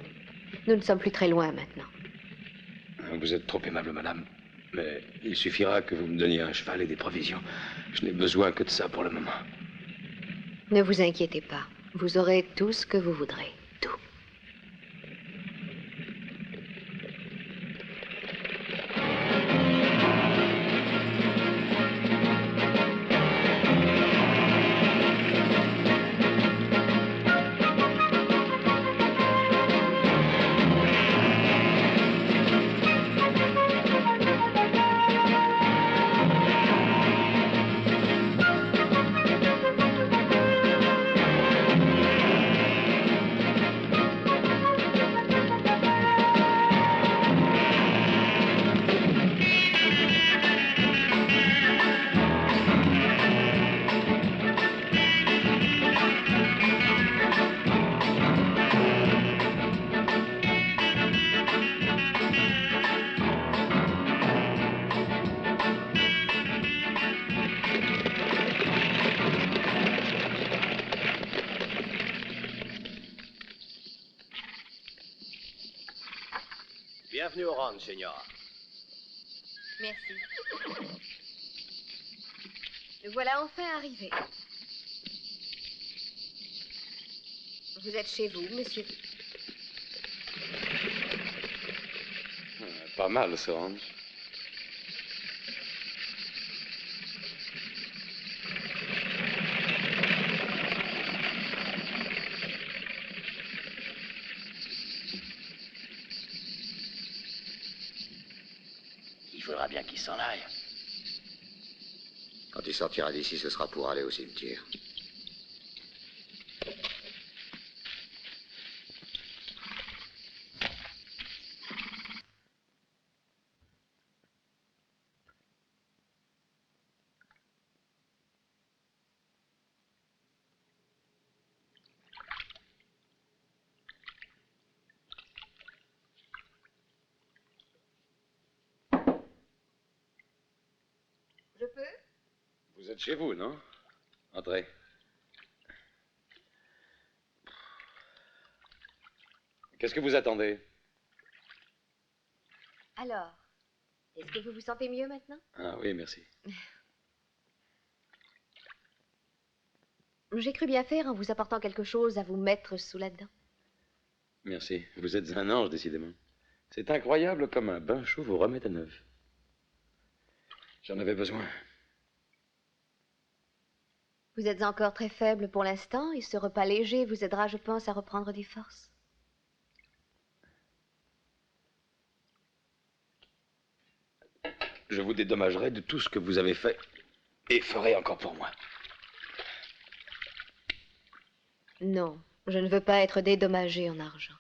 Speaker 14: Nous ne sommes plus très loin maintenant.
Speaker 6: Vous êtes trop aimable, madame. Mais il suffira que vous me donniez un cheval et des provisions. Je n'ai besoin que de ça pour le moment.
Speaker 14: Ne vous inquiétez pas. Vous aurez tout ce que vous voudrez. Tout.
Speaker 7: Bienvenue au ranch, Seigneur.
Speaker 14: Merci. Le voilà enfin arrivé. Vous êtes chez vous, monsieur?
Speaker 6: Pas mal, ce ranch.
Speaker 5: faudra bien qu'il s'en aille.
Speaker 3: Quand il sortira d'ici, ce sera pour aller au cimetière.
Speaker 14: Je peux?
Speaker 6: Vous êtes chez vous, non? Entrez. Qu'est-ce que vous attendez?
Speaker 14: Alors, est-ce que vous vous sentez mieux maintenant?
Speaker 6: Ah oui, merci.
Speaker 14: J'ai cru bien faire en vous apportant quelque chose à vous mettre sous la dent.
Speaker 6: Merci. Vous êtes un ange, décidément. C'est incroyable comme un bain chaud vous remet à neuf. J'en avais besoin.
Speaker 14: Vous êtes encore très faible pour l'instant et ce repas léger vous aidera, je pense, à reprendre des forces.
Speaker 6: Je vous dédommagerai de tout ce que vous avez fait et ferez encore pour moi.
Speaker 14: Non, je ne veux pas être dédommagée en argent.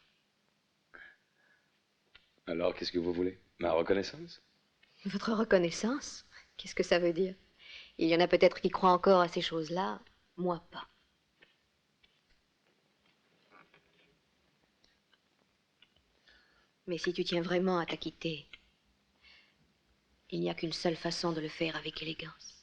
Speaker 6: Alors, qu'est-ce que vous voulez? Ma reconnaissance?
Speaker 14: Votre reconnaissance? Qu'est-ce que ça veut dire? Il y en a peut-être qui croient encore à ces choses-là, moi pas. Mais si tu tiens vraiment à t'acquitter, il n'y a qu'une seule façon de le faire avec élégance.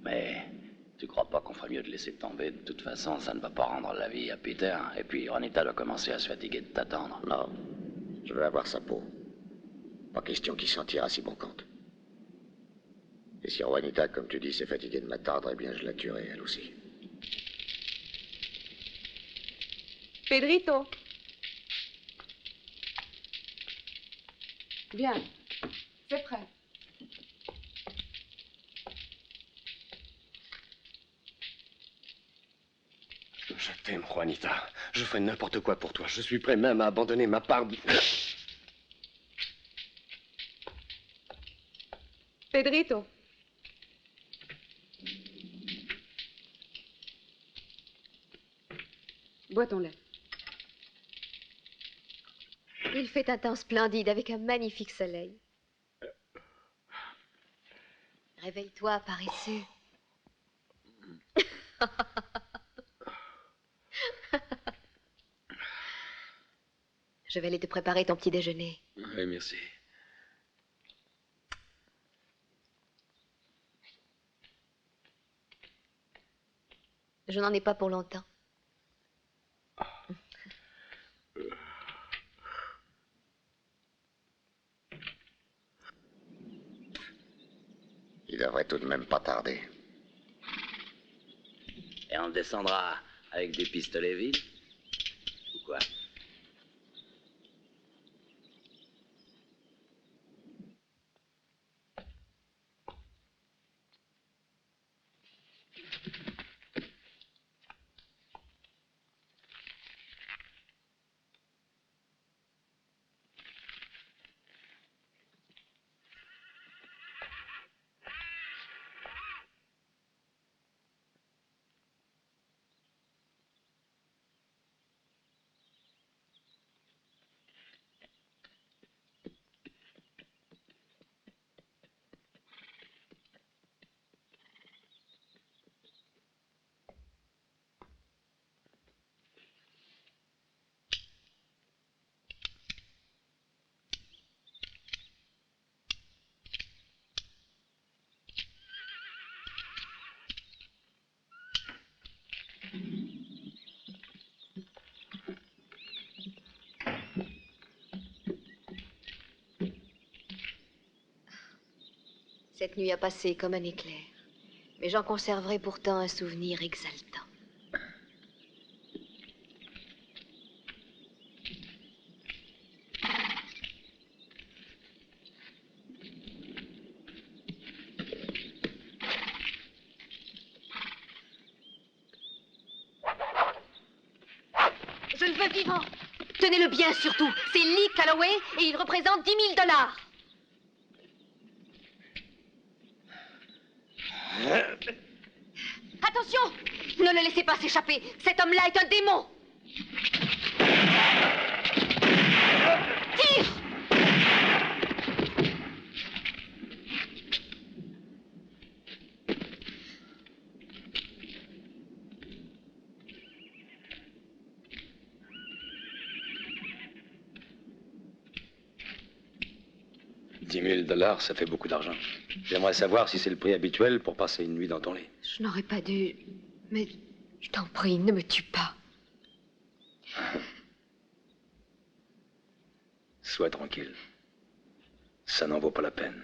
Speaker 5: Mais tu crois pas qu'on ferait mieux de laisser tomber? De toute façon, ça ne va pas rendre la vie à Peter. Et puis Ronita doit commencer à se fatiguer de t'attendre.
Speaker 3: Non, je veux avoir sa peau. Pas question qu'il s'en tire à si bon compte. Et si Juanita, comme tu dis, s'est fatiguée de m'attendre, eh bien je la tuerai, elle aussi.
Speaker 15: Pedrito. Viens, c'est prêt.
Speaker 13: Je t'aime, Juanita. Je ferai n'importe quoi pour toi. Je suis prêt même à abandonner ma part de...
Speaker 15: Pedrito. Bois ton lait.
Speaker 14: Il fait un temps splendide avec un magnifique soleil. Réveille-toi, paresseux. Je vais aller te préparer ton petit déjeuner.
Speaker 6: Oui, merci.
Speaker 14: Je n'en ai pas pour longtemps.
Speaker 3: Il devrait tout de même pas tarder.
Speaker 5: Et on descendra avec des pistolets vides? Ou quoi?
Speaker 14: Cette nuit a passé comme un éclair, mais j'en conserverai pourtant un souvenir exaltant. vivant. Tenez-le bien surtout. C'est Lee Calloway et il représente $10 000. Attention! Ne le laissez pas s'échapper. Cet homme-là est un démon. Tire!
Speaker 6: $10 000, ça fait beaucoup d'argent. J'aimerais savoir si c'est le prix habituel pour passer une nuit dans ton lit.
Speaker 14: Je n'aurais pas dû... Mais je t'en prie, ne me tue pas.
Speaker 6: Sois tranquille. Ça n'en vaut pas la peine.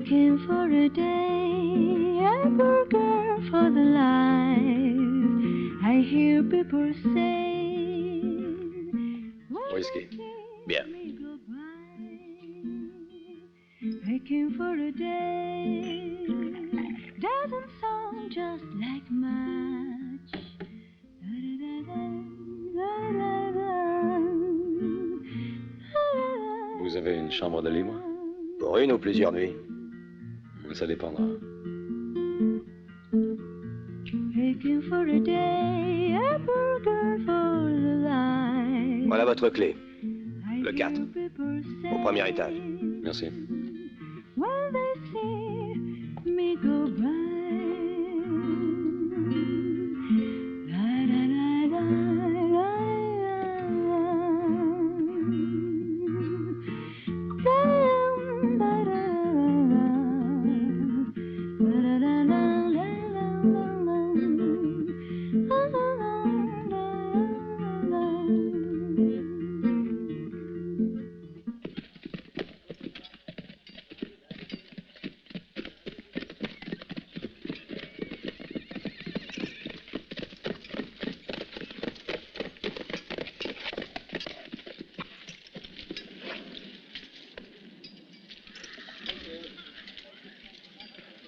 Speaker 16: Came for a day, a burger for the life. I hear people say.
Speaker 6: Whisky.
Speaker 13: Bien.
Speaker 16: I came for a day, doesn't sound just like much.
Speaker 6: Vous avez une chambre de libre?
Speaker 13: Pour une ou plusieurs nuits?
Speaker 6: Ça dépendra.
Speaker 13: Voilà votre clé. Le 4. Au premier étage.
Speaker 6: Merci.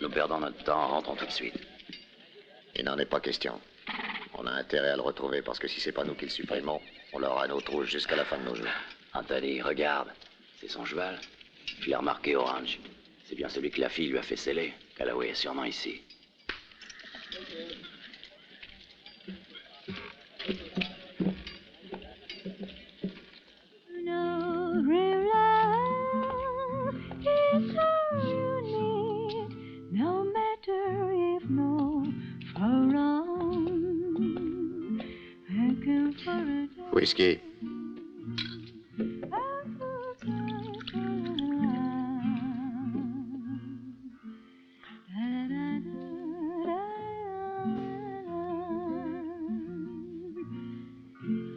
Speaker 5: Nous perdons notre temps, rentrons tout de suite.
Speaker 3: Il n'en est pas question. On a intérêt à le retrouver parce que si c'est pas nous qui le supprimons, on l'aura à nos trous jusqu'à la fin de nos jours.
Speaker 5: Anthony, regarde. C'est son cheval. Je l'ai remarqué au ranch. C'est bien celui que la fille lui a fait sceller. Calloway est sûrement ici.
Speaker 16: No real life.
Speaker 3: Whisky.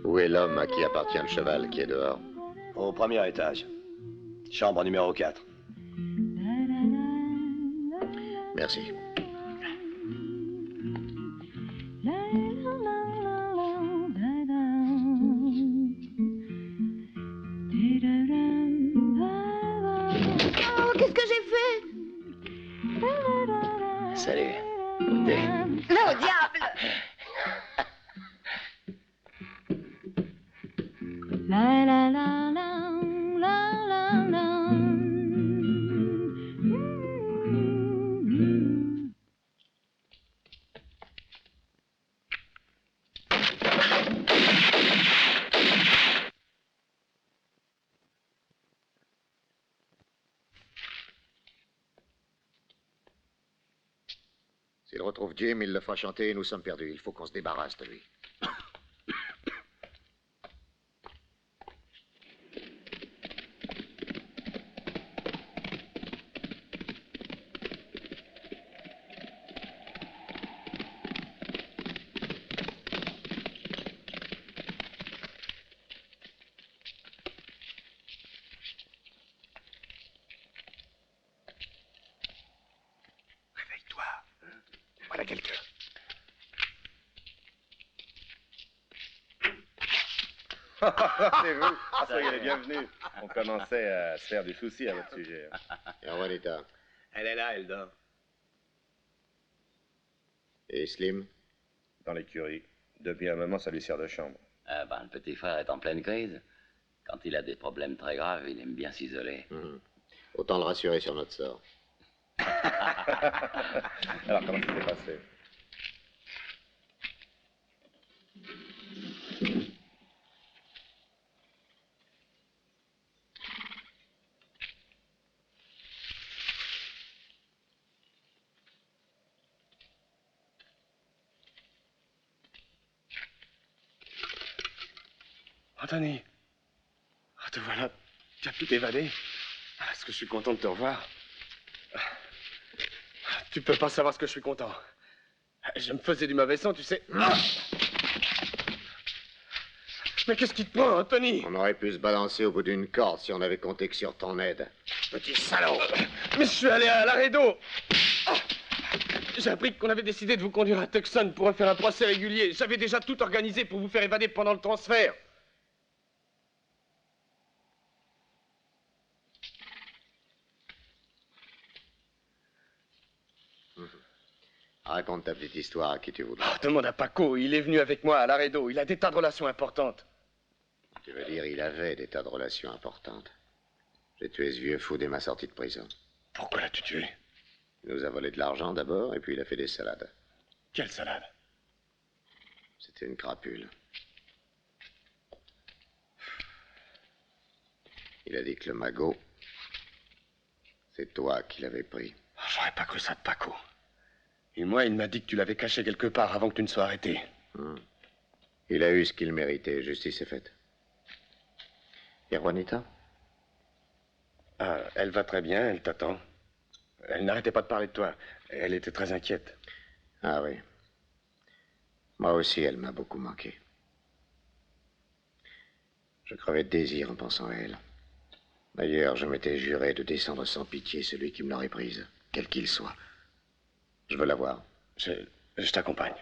Speaker 3: Où est l'homme à qui appartient le cheval qui est dehors?
Speaker 13: Au premier étage. Chambre numéro 4.
Speaker 3: Merci.
Speaker 14: Oh, qu'est-ce que j'ai fait?
Speaker 5: Salut. Goûtez.
Speaker 14: Oh, diable!
Speaker 16: La la la la la la la.
Speaker 3: S'il retrouve Jim, il le fera chanter et nous sommes perdus. Il faut qu'on se débarrasse de lui.
Speaker 13: Réveille-toi. Voilà quelqu'un.
Speaker 17: C'est vous. Soyez les bienvenus. On commençait à se faire du souci à votre sujet.
Speaker 3: Et Juanita?
Speaker 8: Elle est là, elle dort.
Speaker 3: Et Slim?
Speaker 17: Dans l'écurie. Depuis un moment, ça lui sert de chambre.
Speaker 5: Ah ben, le petit frère est en pleine crise. Quand il a des problèmes très graves, il aime bien s'isoler.
Speaker 3: Autant le rassurer sur notre sort.
Speaker 17: Alors, comment ça s'est passé?
Speaker 13: Anthony. Ah, te voilà. Tu as pu t'évader. Ah, est-ce que je suis content de te revoir? Ah, tu peux pas savoir ce que je suis content. Je me faisais du mauvais sang, tu sais. Ah. Mais qu'est-ce qui te prend, Anthony?
Speaker 3: On aurait pu se balancer au bout d'une corde si on avait compté que sur ton aide. Petit salaud!
Speaker 13: Mais je suis allé à Laredo. Ah. J'ai appris qu'on avait décidé de vous conduire à Tucson pour refaire un procès régulier. J'avais déjà tout organisé pour vous faire évader pendant le transfert.
Speaker 3: Raconte ta petite histoire à qui tu voudras.
Speaker 13: Oh, demande à Paco, il est venu avec moi à Laredo. Il a des tas de relations importantes.
Speaker 3: Tu veux dire, il avait des tas de relations importantes. J'ai tué ce vieux fou dès ma sortie de prison.
Speaker 13: Pourquoi l'as-tu tué?
Speaker 3: Il nous a volé de l'argent d'abord, et puis il a fait des salades.
Speaker 13: Quelle salade?
Speaker 3: C'était une crapule. Il a dit que le magot, c'est toi qui l'avais pris.
Speaker 13: Oh, j'aurais pas cru ça de Paco. Et moi, il m'a dit que tu l'avais caché quelque part avant que tu ne sois arrêté.
Speaker 3: Il a eu ce qu'il méritait, justice est faite. Et Juanita?
Speaker 13: Ah, elle va très bien, elle t'attend. Elle n'arrêtait pas de parler de toi. Elle était très inquiète.
Speaker 3: Ah oui. Moi aussi, elle m'a beaucoup manqué. Je crevais de désir en pensant à elle. D'ailleurs, je m'étais juré de descendre sans pitié celui qui me l'aurait prise, quel qu'il soit. Je veux la voir.
Speaker 13: Je t'accompagne.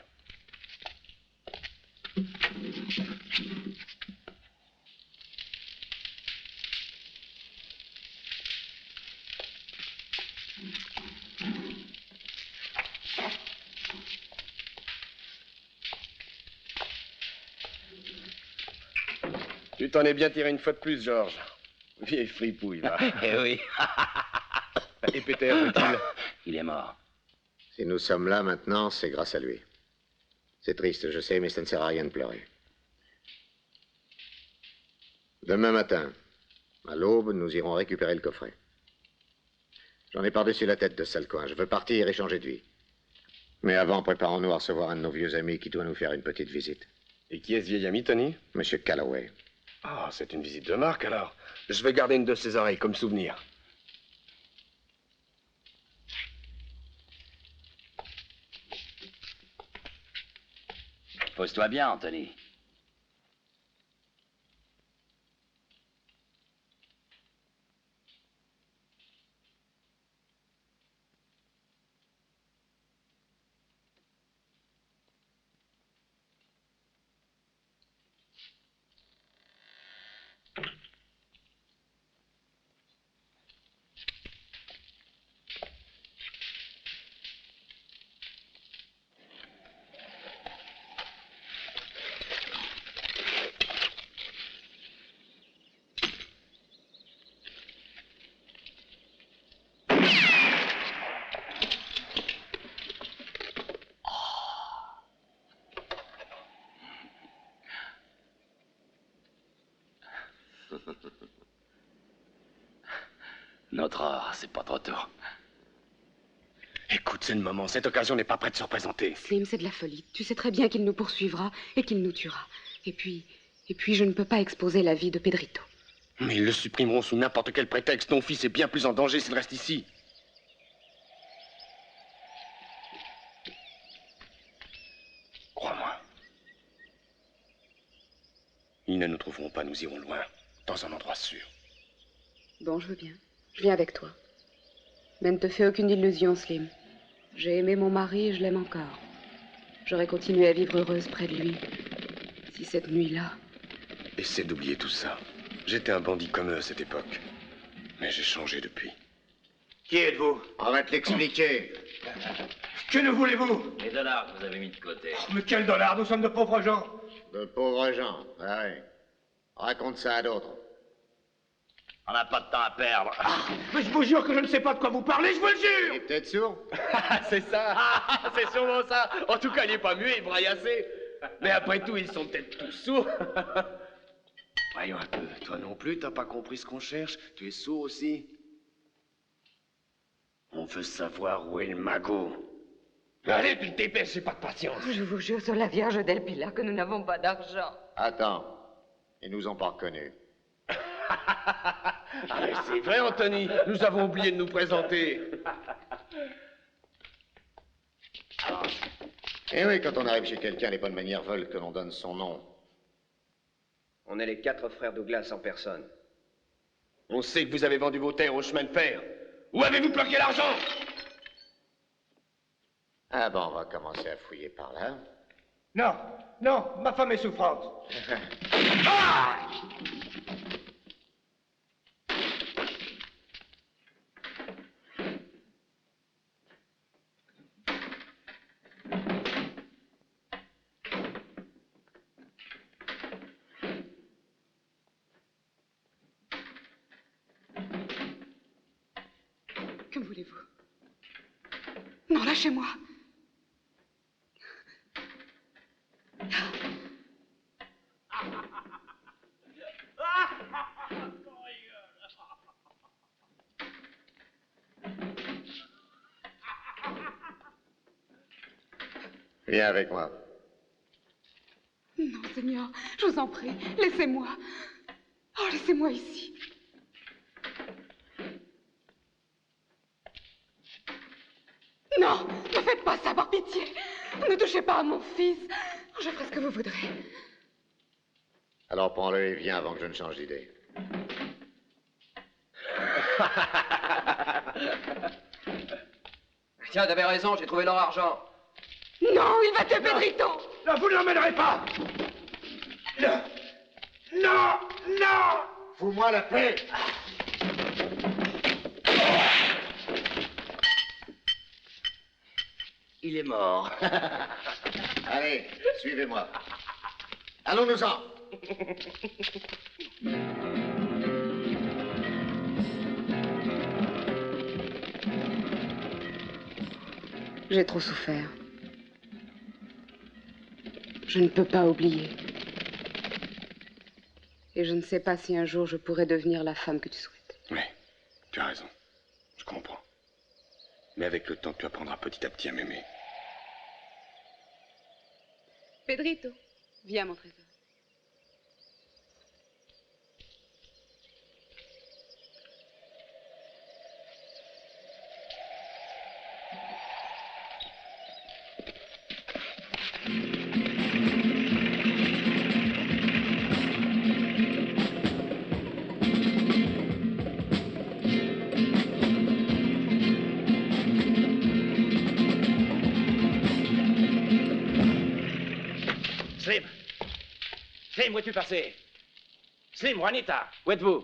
Speaker 13: Tu t'en es bien tiré une fois de plus, Georges. Vieille fripouille, va.
Speaker 5: Eh oui.
Speaker 13: Et Peter, où est-il?
Speaker 5: Il est mort.
Speaker 3: Si nous sommes là maintenant, c'est grâce à lui. C'est triste, je sais, mais ça ne sert à rien de pleurer. Demain matin, à l'aube, nous irons récupérer le coffret. J'en ai par-dessus la tête de sale coin. Je veux partir et changer de vie. Mais avant, préparons-nous à recevoir un de nos vieux amis qui doit nous faire une petite visite.
Speaker 13: Et qui est ce vieil ami, Tony?
Speaker 3: Monsieur Calloway.
Speaker 13: Ah, c'est une visite de marque, alors. Je vais garder une de ses oreilles comme souvenir.
Speaker 5: Pose-toi bien, Anthony. Notre heure, c'est pas trop tôt.
Speaker 13: Écoute, c'est le moment. Cette occasion n'est pas prête de se représenter.
Speaker 15: Slim, c'est de la folie. Tu sais très bien qu'il nous poursuivra et qu'il nous tuera. Et puis, je ne peux pas exposer la vie de Pedrito.
Speaker 13: Mais ils le supprimeront sous n'importe quel prétexte. Ton fils est bien plus en danger s'il reste ici. Crois-moi. Ils ne nous trouveront pas, nous irons loin, dans un endroit sûr.
Speaker 15: Bon, je veux bien. Je viens avec toi. Mais ne te fais aucune illusion, Slim. J'ai aimé mon mari et je l'aime encore. J'aurais continué à vivre heureuse près de lui. Si cette nuit-là...
Speaker 13: Essaie d'oublier tout ça. J'étais un bandit comme eux à cette époque. Mais j'ai changé depuis.
Speaker 12: Qui êtes-vous?
Speaker 3: On va te l'expliquer.
Speaker 12: Que ne voulez-vous?
Speaker 5: Les dollars que vous avez mis de côté.
Speaker 12: Mais quels dollars? Nous sommes de pauvres gens.
Speaker 3: De pauvres gens, ah oui. Raconte ça à d'autres.
Speaker 5: On n'a pas de temps à perdre.
Speaker 12: Mais je vous jure que je ne sais pas de quoi vous parlez, je vous le jure!
Speaker 3: Il est peut-être sourd?
Speaker 13: C'est ça. C'est sûrement ça. En tout cas, il n'est pas muet, il braille assez. Mais après tout, ils sont peut-être tous sourds. Voyons un peu. Toi non plus, t'as pas compris ce qu'on cherche? Tu es sourd aussi? On veut savoir où est le magot. Allez, tu te dépêches, j'ai pas de patience.
Speaker 15: Je vous jure sur la Vierge d'El Pilar que nous n'avons pas d'argent.
Speaker 3: Attends. Ils nous ont pas reconnus.
Speaker 13: Ah, c'est vrai, Anthony. Nous avons oublié de nous présenter.
Speaker 3: Eh oui, quand on arrive chez quelqu'un, les bonnes manières veulent que l'on donne son nom.
Speaker 4: On est les 4 frères Douglas en personne.
Speaker 13: On sait que vous avez vendu vos terres au chemin de fer. Où avez-vous planqué l'argent?
Speaker 3: Ah bon, on va commencer à fouiller par là.
Speaker 12: Non, non, ma femme est souffrante.
Speaker 15: Que voulez-vous? Non, lâchez-moi.
Speaker 3: Viens avec moi.
Speaker 15: Non, Seigneur, je vous en prie, laissez-moi. Oh, laissez-moi ici. Non, ne faites pas ça, par pitié. Ne touchez pas à mon fils. Je ferai ce que vous voudrez.
Speaker 3: Alors prends-le et viens avant que je ne change d'idée.
Speaker 4: Tiens, t'avais raison, j'ai trouvé leur argent.
Speaker 15: Non, il va te Pedrito.
Speaker 12: Non, vous ne l'emmènerez pas. Non, non, non.
Speaker 3: Fous-moi la paix.
Speaker 5: Il est mort.
Speaker 3: Allez, suivez-moi. Allons-nous-en.
Speaker 15: J'ai trop souffert. Je ne peux pas oublier. Et je ne sais pas si un jour je pourrai devenir la femme que tu souhaites.
Speaker 13: Oui, tu as raison. Je comprends. Mais avec le temps, tu apprendras petit à petit à m'aimer.
Speaker 15: Pedrito, Viens, mon trésor.
Speaker 5: Slim! Slim, où es-tu passé? Slim, Juanita, où êtes-vous?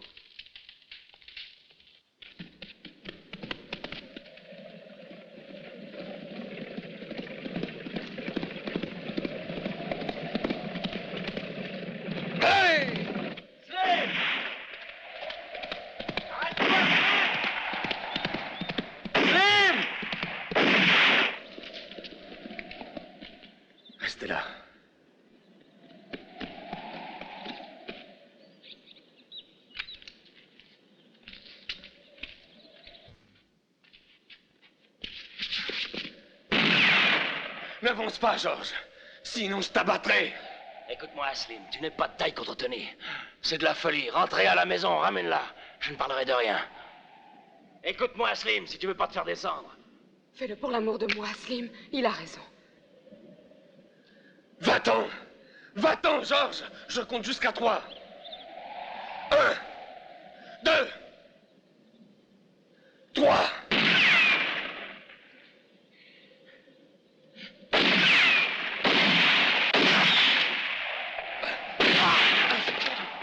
Speaker 5: Hey! Slim! Slim!
Speaker 13: Restez là. N'avance pas, Georges. Sinon, je t'abattrai.
Speaker 5: Écoute-moi, Slim, tu n'es pas de taille contre Tony. C'est de la folie. Rentrez à la maison, ramène-la. Je ne parlerai de rien. Écoute-moi, Slim, si tu veux pas te faire descendre.
Speaker 15: Fais-le pour l'amour de moi, Slim. Il a raison.
Speaker 13: Va-t'en! Va-t'en, Georges! Je compte jusqu'à 3. 1, 2, 3.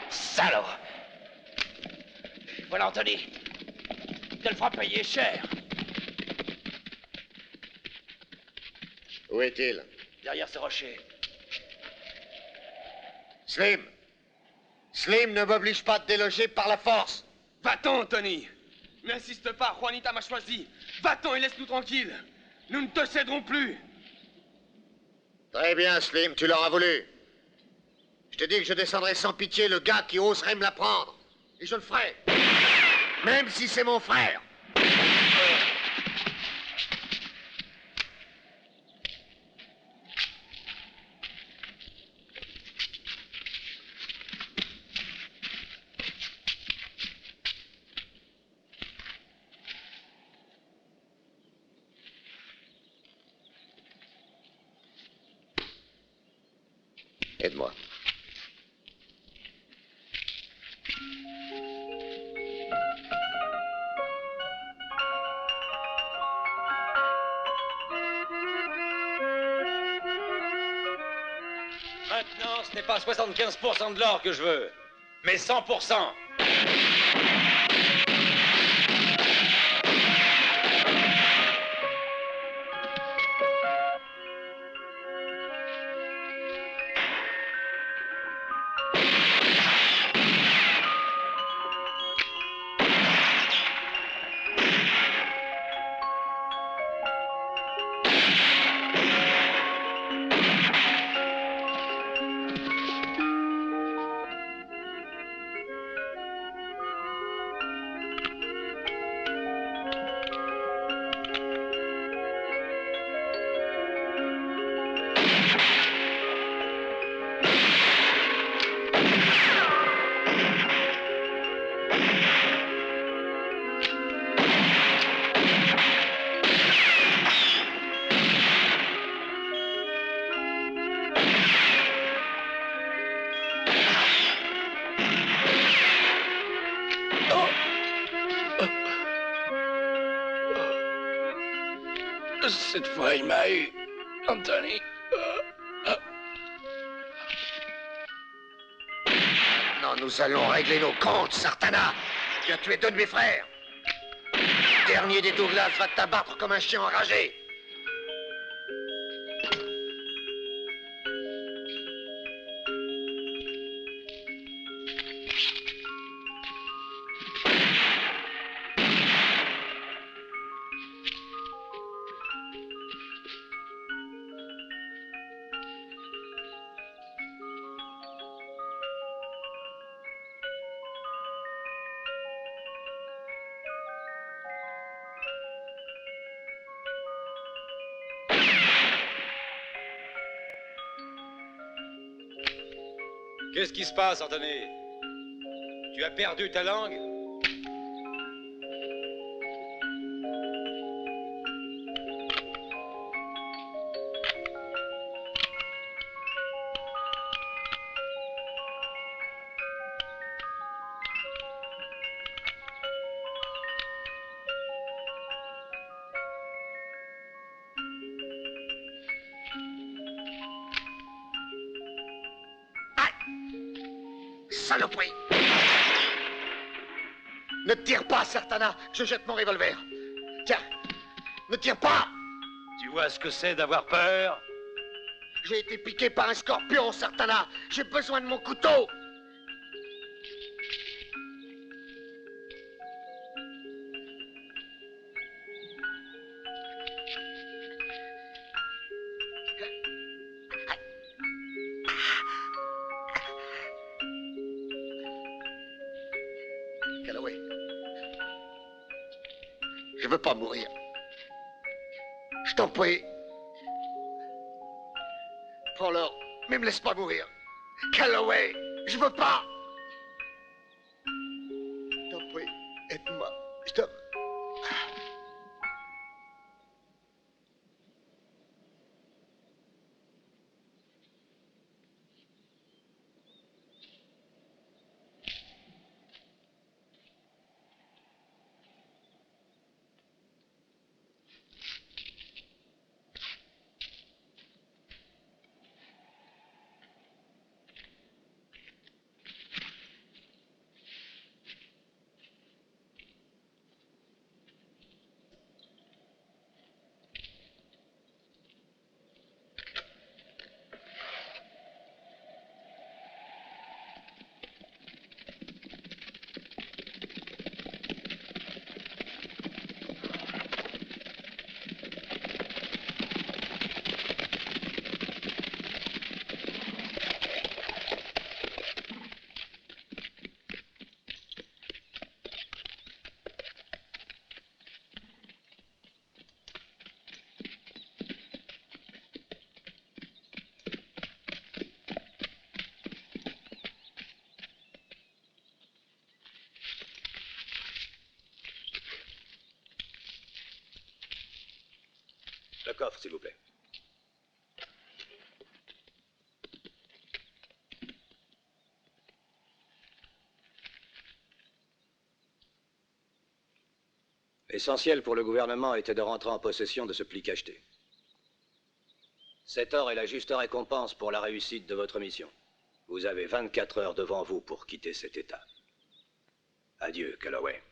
Speaker 5: Salaud! Voilà, Anthony. Tu le feras payer cher.
Speaker 12: Où est-il?
Speaker 5: Derrière ce rocher.
Speaker 12: Slim! Slim ne m'oblige pas de déloger par la force.
Speaker 13: Va-t'en, Tony! N'insiste pas, Juanita m'a choisi. Va-t'en et laisse-nous tranquilles. Nous ne te céderons plus.
Speaker 12: Très bien, Slim, tu l'auras voulu. Je te dis que je descendrai sans pitié le gars qui oserait me la prendre. Et je le ferai. Même si c'est mon frère. Aide-moi.
Speaker 6: Maintenant, ce n'est pas 75% de l'or que je veux, mais 100%.
Speaker 13: Cette fois, il m'a eu, Anthony.
Speaker 12: Maintenant, nous allons régler nos comptes, Sartana. Tu as tué 2 de mes frères. Le dernier des Douglas va t'abattre comme un chien enragé.
Speaker 6: Qu'est-ce qui se passe, Anthony? Tu as perdu ta langue?
Speaker 12: Saloperie! Ne tire pas, Sartana! Je jette mon revolver. Tiens, ne tire pas!
Speaker 6: Tu vois ce que c'est d'avoir peur?
Speaker 12: J'ai été piqué par un scorpion, Sartana! J'ai besoin de mon couteau! Calloway. Je veux pas mourir. Je t'en prie. Prends-le, mais me laisse pas mourir. Calloway, je veux pas. Je t'en prie, aide-moi. Je t'en...
Speaker 7: Le coffre, s'il vous plaît. L'essentiel pour le gouvernement était de rentrer en possession de ce pli cacheté. Cet or est la juste récompense pour la réussite de votre mission. Vous avez 24 heures devant vous pour quitter cet État. Adieu, Calloway.